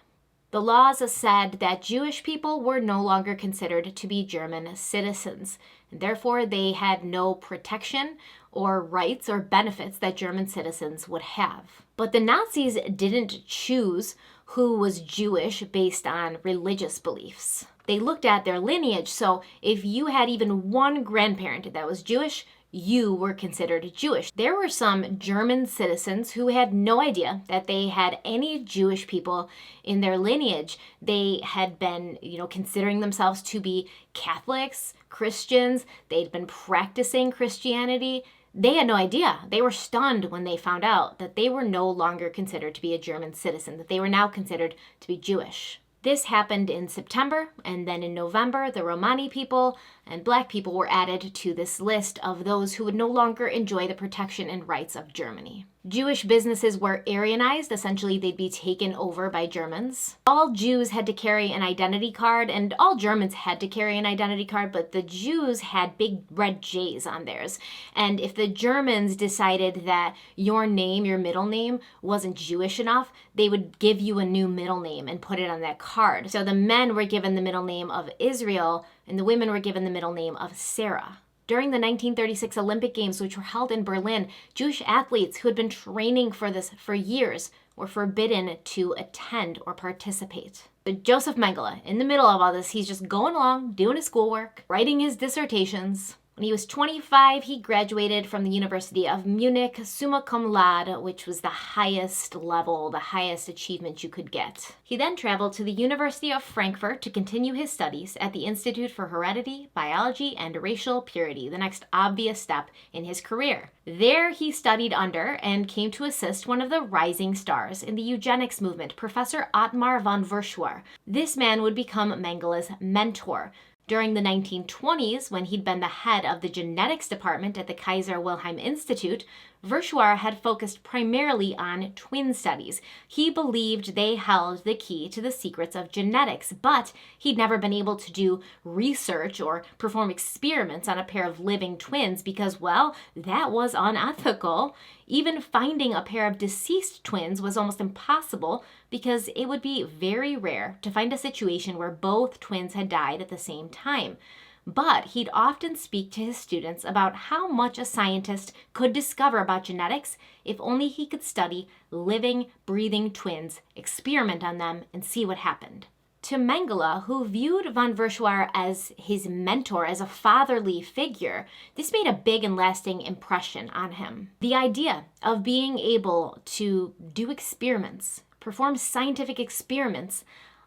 The laws said that Jewish people were no longer considered to be German citizens, and therefore they had no protection or rights or benefits that German citizens would have. But the Nazis didn't choose who was Jewish based on religious beliefs. They looked at their lineage, so if you had even one grandparent that was Jewish, you were considered Jewish. There were some German citizens who had no idea that they had any Jewish people in their lineage. They had been, considering themselves to be Catholics, Christians. They'd been practicing Christianity. They had no idea. They were stunned when they found out that they were no longer considered to be a German citizen, that they were now considered to be Jewish. This happened in September, and then in November, the Romani people and Black people were added to this list of those who would no longer enjoy the protection and rights of Germany. Jewish businesses were Aryanized. Essentially, they'd be taken over by Germans. All Jews had to carry an identity card, and all Germans had to carry an identity card, but the Jews had big red J's on theirs. And if the Germans decided that your name, your middle name, wasn't Jewish enough, they would give you a new middle name and put it on that card. So the men were given the middle name of Israel, and the women were given the middle name of Sarah. During the 1936 Olympic Games, which were held in Berlin, Jewish athletes who had been training for this for years were forbidden to attend or participate. But Josef Mengele, in the middle of all this, he's just going along, doing his schoolwork, writing his dissertations. When he was 25, he graduated from the University of Munich, summa cum laude, which was the highest level, the highest achievement you could get. He then traveled to the University of Frankfurt to continue his studies at the Institute for Heredity, Biology, and Racial Purity, the next obvious step in his career. There he studied under and came to assist one of the rising stars in the eugenics movement, Professor Ottmar von Verschuer. This man would become Mengele's mentor. During the 1920s, when he'd been the head of the genetics department at the Kaiser Wilhelm Institute, Verschuer had focused primarily on twin studies. He believed they held the key to the secrets of genetics, but he'd never been able to do research or perform experiments on a pair of living twins because, well, that was unethical. Even finding a pair of deceased twins was almost impossible because it would be very rare to find a situation where both twins had died at the same time. But he'd often speak to his students about how much a scientist could discover about genetics if only he could study living, breathing twins, experiment on them, and see what happened. To Mengele, who viewed von Verschuer as his mentor, as a fatherly figure, this made a big and lasting impression on him. The idea of being able to do experiments perform scientific experiments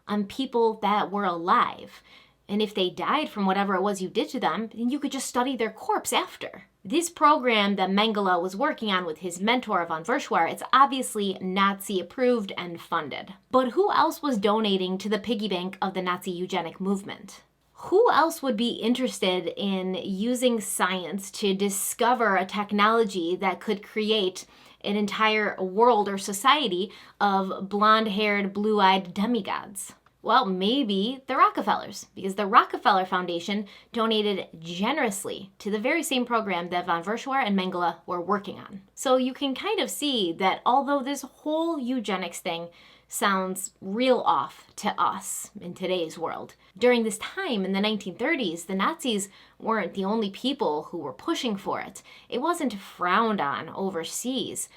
on people that were alive. And if they died from whatever it was you did to them, then you could just study their corpse after. This program that Mengele was working on with his mentor von Verschuer, it's obviously Nazi approved and funded. But who else was donating to the piggy bank of the Nazi eugenic movement? Who else would be interested in using science to discover a technology that could create an entire world or society of blonde-haired, blue-eyed demigods? Well, maybe the Rockefellers, because the Rockefeller Foundation donated generously to the very same program that von Verschuer and Mengele were working on. So you can kind of see that although this whole eugenics thing sounds real off to us in today's world, during this time in the 1930s, the Nazis weren't the only people who were pushing for it. It wasn't frowned on overseas.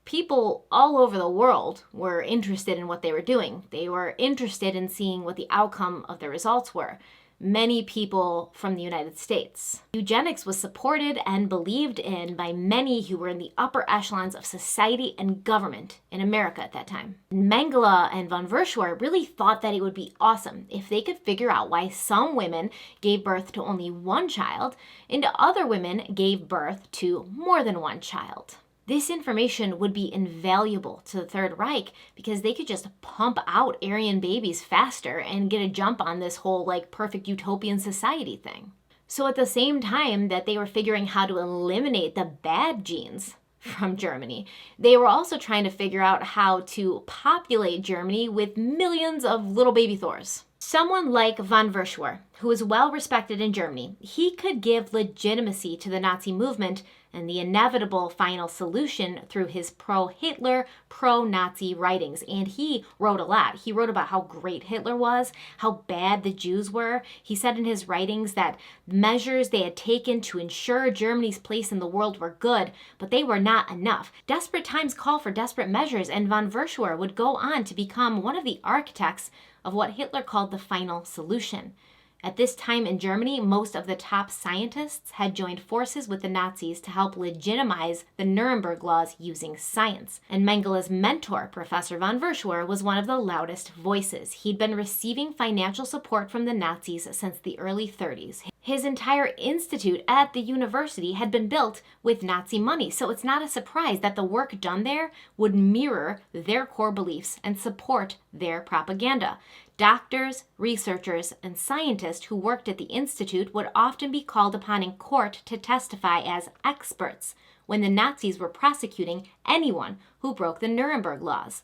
People all over the world were interested in what they were doing. They were interested in seeing what the outcome of the results were. Many people from the United States. Eugenics was supported and believed in by many who were in the upper echelons of society and government in America at that time. Mengele and von Verschuer really thought that it would be awesome if they could figure out why some women gave birth to only one child and other women gave birth to more than one child. This information would be invaluable to the Third Reich because they could just pump out Aryan babies faster and get a jump on this whole perfect utopian society thing. So at the same time that they were figuring how to eliminate the bad genes from Germany, they were also trying to figure out how to populate Germany with millions of little baby Thors. Someone like von Verschuer, who is well respected in Germany, he could give legitimacy to the Nazi movement and the inevitable final solution through his pro-Hitler, pro-Nazi writings. And he wrote a lot. He wrote about how great Hitler was, how bad the Jews were. He said in his writings that measures they had taken to ensure Germany's place in the world were good, but they were not enough. Desperate times call for desperate measures, and von Verschuer would go on to become one of the architects of what Hitler called the final solution. At this time in Germany, most of the top scientists had joined forces with the Nazis to help legitimize the Nuremberg laws using science. And Mengele's mentor, Professor von Verschuer, was one of the loudest voices. He'd been receiving financial support from the Nazis since the early 30s. His entire institute at the university had been built with Nazi money, so it's not a surprise that the work done there would mirror their core beliefs and support their propaganda. Doctors, researchers, and scientists who worked at the institute would often be called upon in court to testify as experts when the Nazis were prosecuting anyone who broke the Nuremberg laws.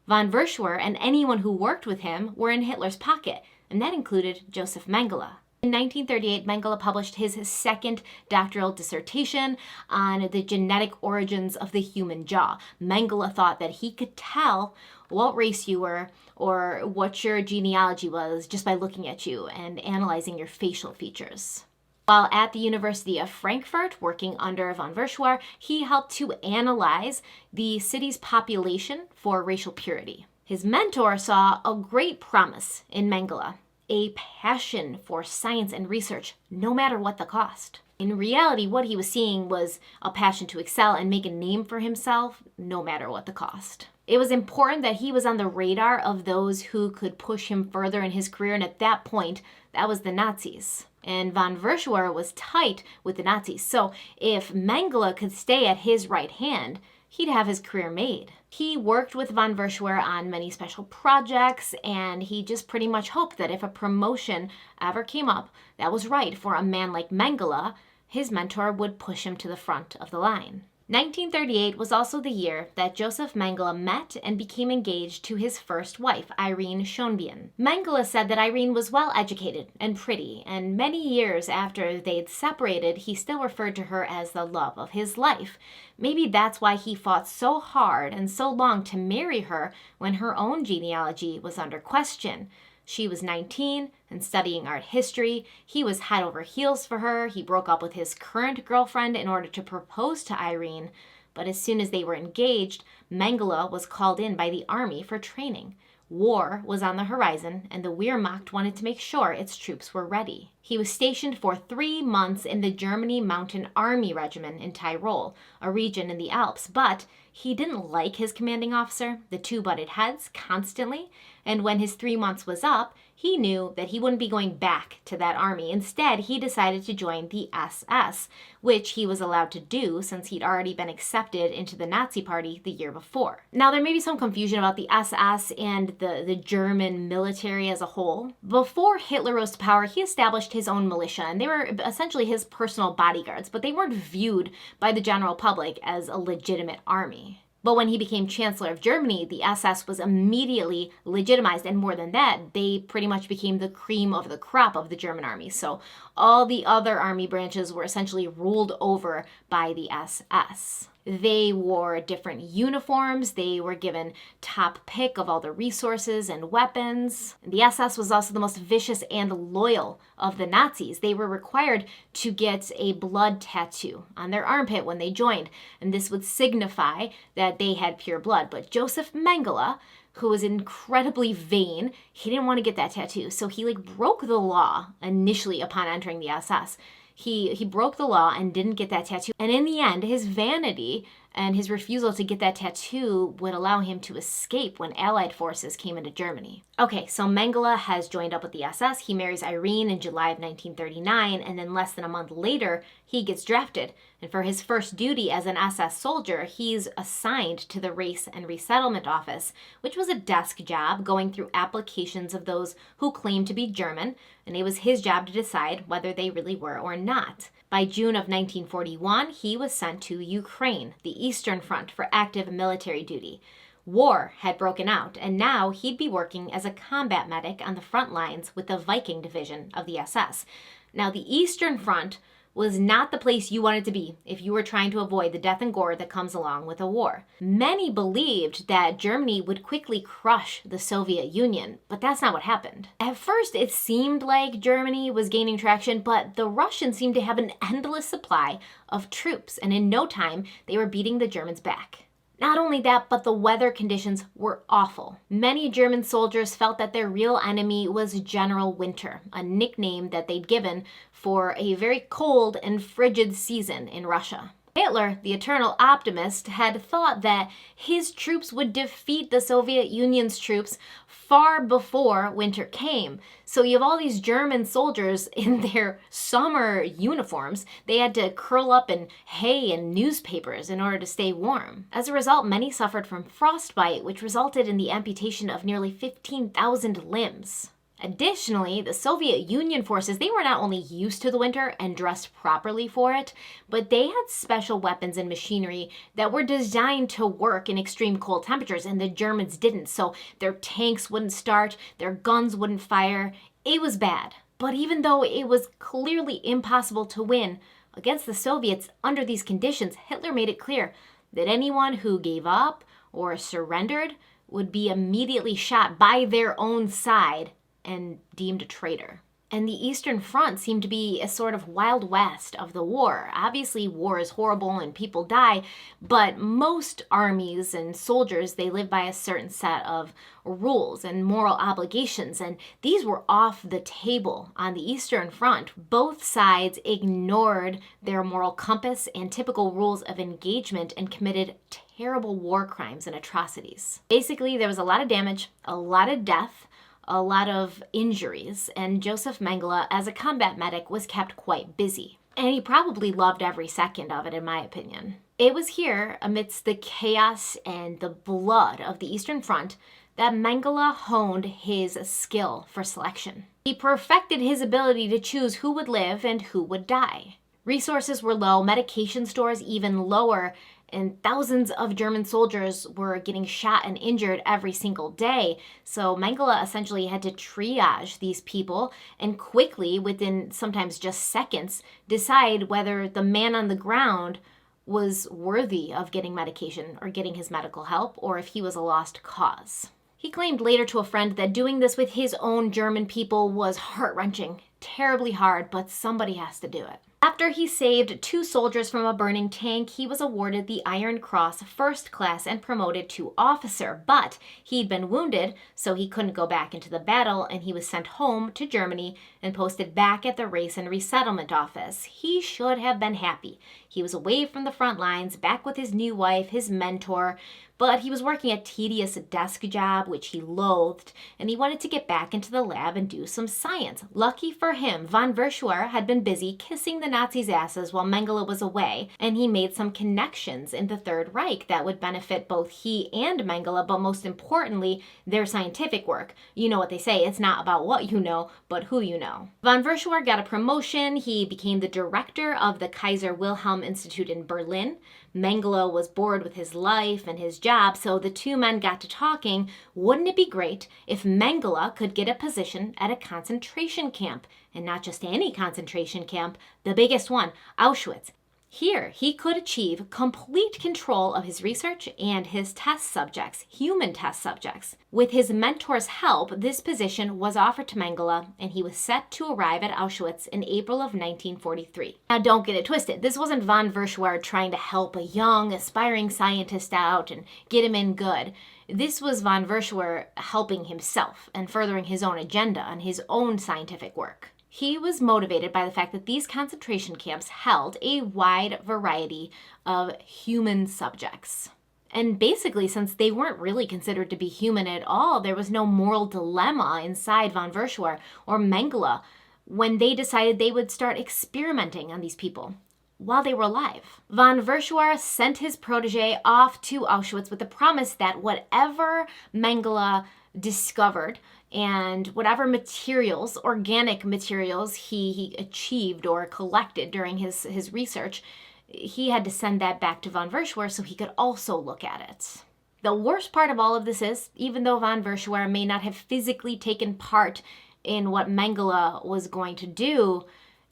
Von Verschuer and anyone who worked with him were in Hitler's pocket, and that included Josef Mengele. In 1938, Mengele published his second doctoral dissertation on the genetic origins of the human jaw. Mengele thought that he could tell what race you were or what your genealogy was just by looking at you and analyzing your facial features. While at the University of Frankfurt, working under von Verschuer, he helped to analyze the city's population for racial purity. His mentor saw a great promise in Mengele, a passion for science and research, no matter what the cost. In reality, what he was seeing was a passion to excel and make a name for himself, no matter what the cost. It was important that he was on the radar of those who could push him further in his career, and at that point, that was the Nazis. And von Verschuer was tight with the Nazis, so if Mengele could stay at his right hand, he'd have his career made. He worked with von Verschuer on many special projects, and he just pretty much hoped that if a promotion ever came up that was right for a man like Mengele, his mentor would push him to the front of the line. 1938 was also the year that Josef Mengele met and became engaged to his first wife, Irene Schonbein. Mengele said that Irene was well educated and pretty, and many years after they'd separated, he still referred to her as the love of his life. Maybe that's why he fought so hard and so long to marry her when her own genealogy was under question. She was 19 and studying art history. He was head over heels for her. He broke up with his current girlfriend in order to propose to Irene. But as soon as they were engaged, Mengele was called in by the army for training. War was on the horizon, and the Wehrmacht wanted to make sure its troops were ready. He was stationed for 3 months in the Germany Mountain Army Regiment in Tyrol, a region in the Alps, but He didn't like his commanding officer. The two butted heads constantly. And when his 3 months was up, he knew that he wouldn't be going back to that army. Instead, he decided to join the SS, which he was allowed to do since he'd already been accepted into the Nazi Party the year before. Now, there may be some confusion about the SS and the German military as a whole. Before Hitler rose to power, he established his own militia, and they were essentially his personal bodyguards, but they weren't viewed by the general public as a legitimate army. But when he became Chancellor of Germany, the SS was immediately legitimized, and more than that, they pretty much became the cream of the crop of the German army. So all the other army branches were essentially ruled over by the SS. They wore different uniforms, they were given top pick of all the resources and weapons. The SS was also the most vicious and loyal of the Nazis. They were required to get a blood tattoo on their armpit when they joined, and this would signify that they had pure blood. But Josef Mengele, who was incredibly vain, he didn't want to get that tattoo, so he broke the law initially upon entering the SS. He broke the law and didn't get that tattoo. And in the end, his vanity and his refusal to get that tattoo would allow him to escape when Allied forces came into Germany. Okay, so Mengele has joined up with the SS. He marries Irene in July of 1939, and then less than a month later, he gets drafted. And for his first duty as an SS soldier, he's assigned to the Race and Resettlement Office, which was a desk job going through applications of those who claimed to be German, and it was his job to decide whether they really were or not. By June of 1941, he was sent to Ukraine, the Eastern Front, for active military duty. War had broken out, and now he'd be working as a combat medic on the front lines with the Viking Division of the SS. Now, the Eastern Front was not the place you wanted to be if you were trying to avoid the death and gore that comes along with a war. Many believed that Germany would quickly crush the Soviet Union, but that's not what happened. At first, it seemed like Germany was gaining traction, but the Russians seemed to have an endless supply of troops, and in no time, they were beating the Germans back. Not only that, but the weather conditions were awful. Many German soldiers felt that their real enemy was General Winter, a nickname that they'd given for a very cold and frigid season in Russia. Hitler, the eternal optimist, had thought that his troops would defeat the Soviet Union's troops far before winter came. So you have all these German soldiers in their summer uniforms. They had to curl up in hay and newspapers in order to stay warm. As a result, many suffered from frostbite, which resulted in the amputation of nearly 15,000 limbs. Additionally, the Soviet Union forces, they were not only used to the winter and dressed properly for it, but they had special weapons and machinery that were designed to work in extreme cold temperatures, and the Germans didn't. So their tanks wouldn't start, their guns wouldn't fire. It was bad. But even though it was clearly impossible to win against the Soviets under these conditions, Hitler made it clear that anyone who gave up or surrendered would be immediately shot by their own side and deemed a traitor. And the Eastern Front seemed to be a sort of Wild West of the war. Obviously, war is horrible and people die, but most armies and soldiers, they live by a certain set of rules and moral obligations, and these were off the table on the Eastern Front. Both sides ignored their moral compass and typical rules of engagement and committed terrible war crimes and atrocities. Basically, there was a lot of damage, a lot of death, a lot of injuries, and Josef Mengele, as a combat medic, was kept quite busy. And he probably loved every second of it, in my opinion. It was here, amidst the chaos and the blood of the Eastern Front, that Mengele honed his skill for selection. He perfected his ability to choose who would live and who would die. Resources were low, medication stores even lower, and thousands of German soldiers were getting shot and injured every single day. So Mengele essentially had to triage these people and quickly, within sometimes just seconds, decide whether the man on the ground was worthy of getting medication or getting his medical help, or if he was a lost cause. He claimed later to a friend that doing this with his own German people was heart-wrenching, terribly hard, but somebody has to do it. After he saved 2 soldiers from a burning tank, he was awarded the Iron Cross First Class and promoted to officer. But he'd been wounded, so he couldn't go back into the battle, and he was sent home to Germany and posted back at the Race and Resettlement Office. He should have been happy. He was away from the front lines, back with his new wife, his mentor, but he was working a tedious desk job, which he loathed, and he wanted to get back into the lab and do some science. Lucky for him, von Verschuer had been busy kissing the Nazis' asses while Mengele was away, and he made some connections in the Third Reich that would benefit both he and Mengele, but most importantly, their scientific work. You know what they say, it's not about what you know, but who you know. Von Verschuer got a promotion. He became the director of the Kaiser Wilhelm Institute in Berlin. Mengele was bored with his life and his job, so the two men got to talking. Wouldn't it be great if Mengele could get a position at a concentration camp? And not just any concentration camp, the biggest one, Auschwitz. Here, he could achieve complete control of his research and his test subjects, human test subjects. With his mentor's help, this position was offered to Mengele, and he was set to arrive at Auschwitz in April of 1943. Now, don't get it twisted. This wasn't von Verschuer trying to help a young, aspiring scientist out and get him in good. This was von Verschuer helping himself and furthering his own agenda and his own scientific work. He was motivated by the fact that these concentration camps held a wide variety of human subjects. And basically, since they weren't really considered to be human at all, there was no moral dilemma inside von Verschuer or Mengele when they decided they would start experimenting on these people while they were alive. Von Verschuer sent his protege off to Auschwitz with the promise that whatever Mengele discovered and whatever materials, organic materials he achieved or collected during his research, he had to send that back to von Verschuer so he could also look at it. The worst part of all of this is, even though von Verschuer may not have physically taken part in what Mengele was going to do,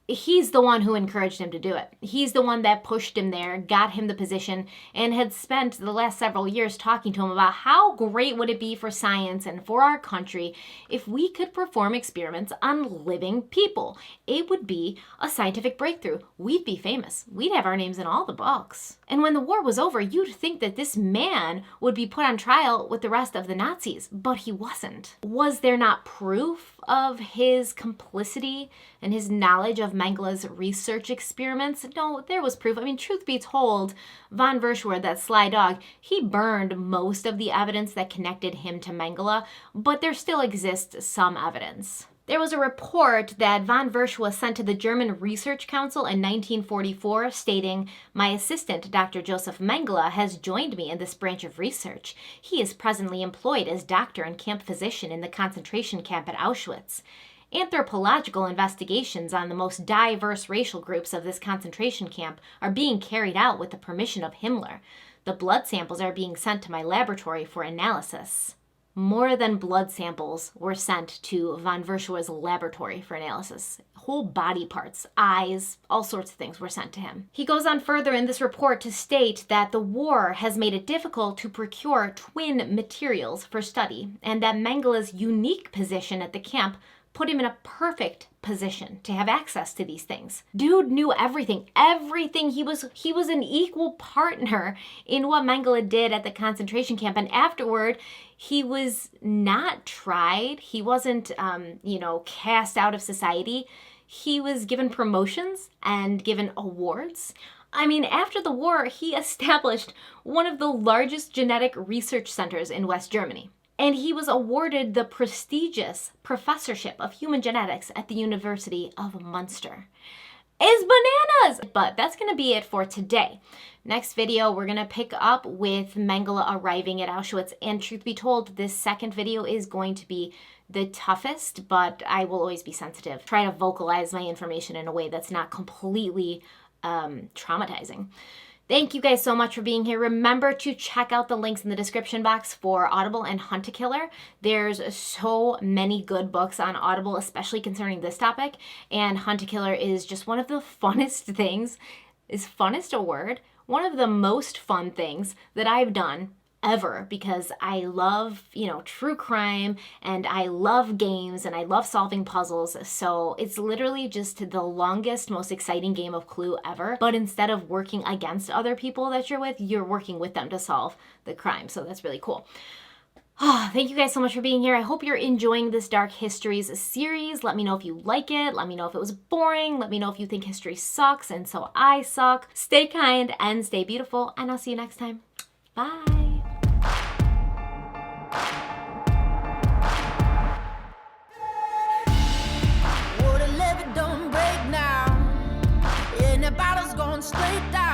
he's the one who encouraged him to do it. He's the one that pushed him there, got him the position, and had spent the last several years talking to him about how great would it be for science and for our country if we could perform experiments on living people. It would be a scientific breakthrough. We'd be famous. We'd have our names in all the books. And when the war was over, you'd think that this man would be put on trial with the rest of the Nazis, but he wasn't. Was there not proof of his complicity and his knowledge of Mengele's research experiments? No, there was proof. I mean, truth be told, von Verschuer, that sly dog, he burned most of the evidence that connected him to Mengele, but there still exists some evidence. There was a report that von Verschuer sent to the German Research Council in 1944 stating, "My assistant, Dr. Josef Mengele, has joined me in this branch of research. He is presently employed as doctor and camp physician in the concentration camp at Auschwitz. Anthropological investigations on the most diverse racial groups of this concentration camp are being carried out with the permission of Himmler. The blood samples are being sent to my laboratory for analysis." More than blood samples were sent to von Verschuer's laboratory for analysis. Whole body parts, eyes, all sorts of things were sent to him. He goes on further in this report to state that the war has made it difficult to procure twin materials for study, and that Mengele's unique position at the camp put him in a perfect position to have access to these things. Dude knew everything. He was an equal partner in what Mengele did at the concentration camp, and afterward, he was not tried. He wasn't, cast out of society. He was given promotions and given awards. I mean, after the war, he established one of the largest genetic research centers in West Germany. And he was awarded the prestigious professorship of human genetics at the University of Munster. It's bananas! But that's going to be it for today. Next video, we're going to pick up with Mengele arriving at Auschwitz. And truth be told, this second video is going to be the toughest, but I will always be sensitive. Try to vocalize my information in a way that's not completely traumatizing. Thank you guys so much for being here. Remember to check out the links in the description box for Audible and Hunt a Killer. There's so many good books on Audible, especially concerning this topic. And Hunt a Killer is just one of the funnest things. Is funnest a word? One of the most fun things that I've done ever because I love, true crime and I love games and I love solving puzzles. So it's literally just the longest, most exciting game of Clue ever. But instead of working against other people that you're with, you're working with them to solve the crime. So that's really cool. Oh, thank you guys so much for being here. I hope you're enjoying this Dark Histories series. Let me know if you like it. Let me know if it was boring. Let me know if you think history sucks and so I suck. Stay kind and stay beautiful, and I'll see you next time. Bye. Straight down.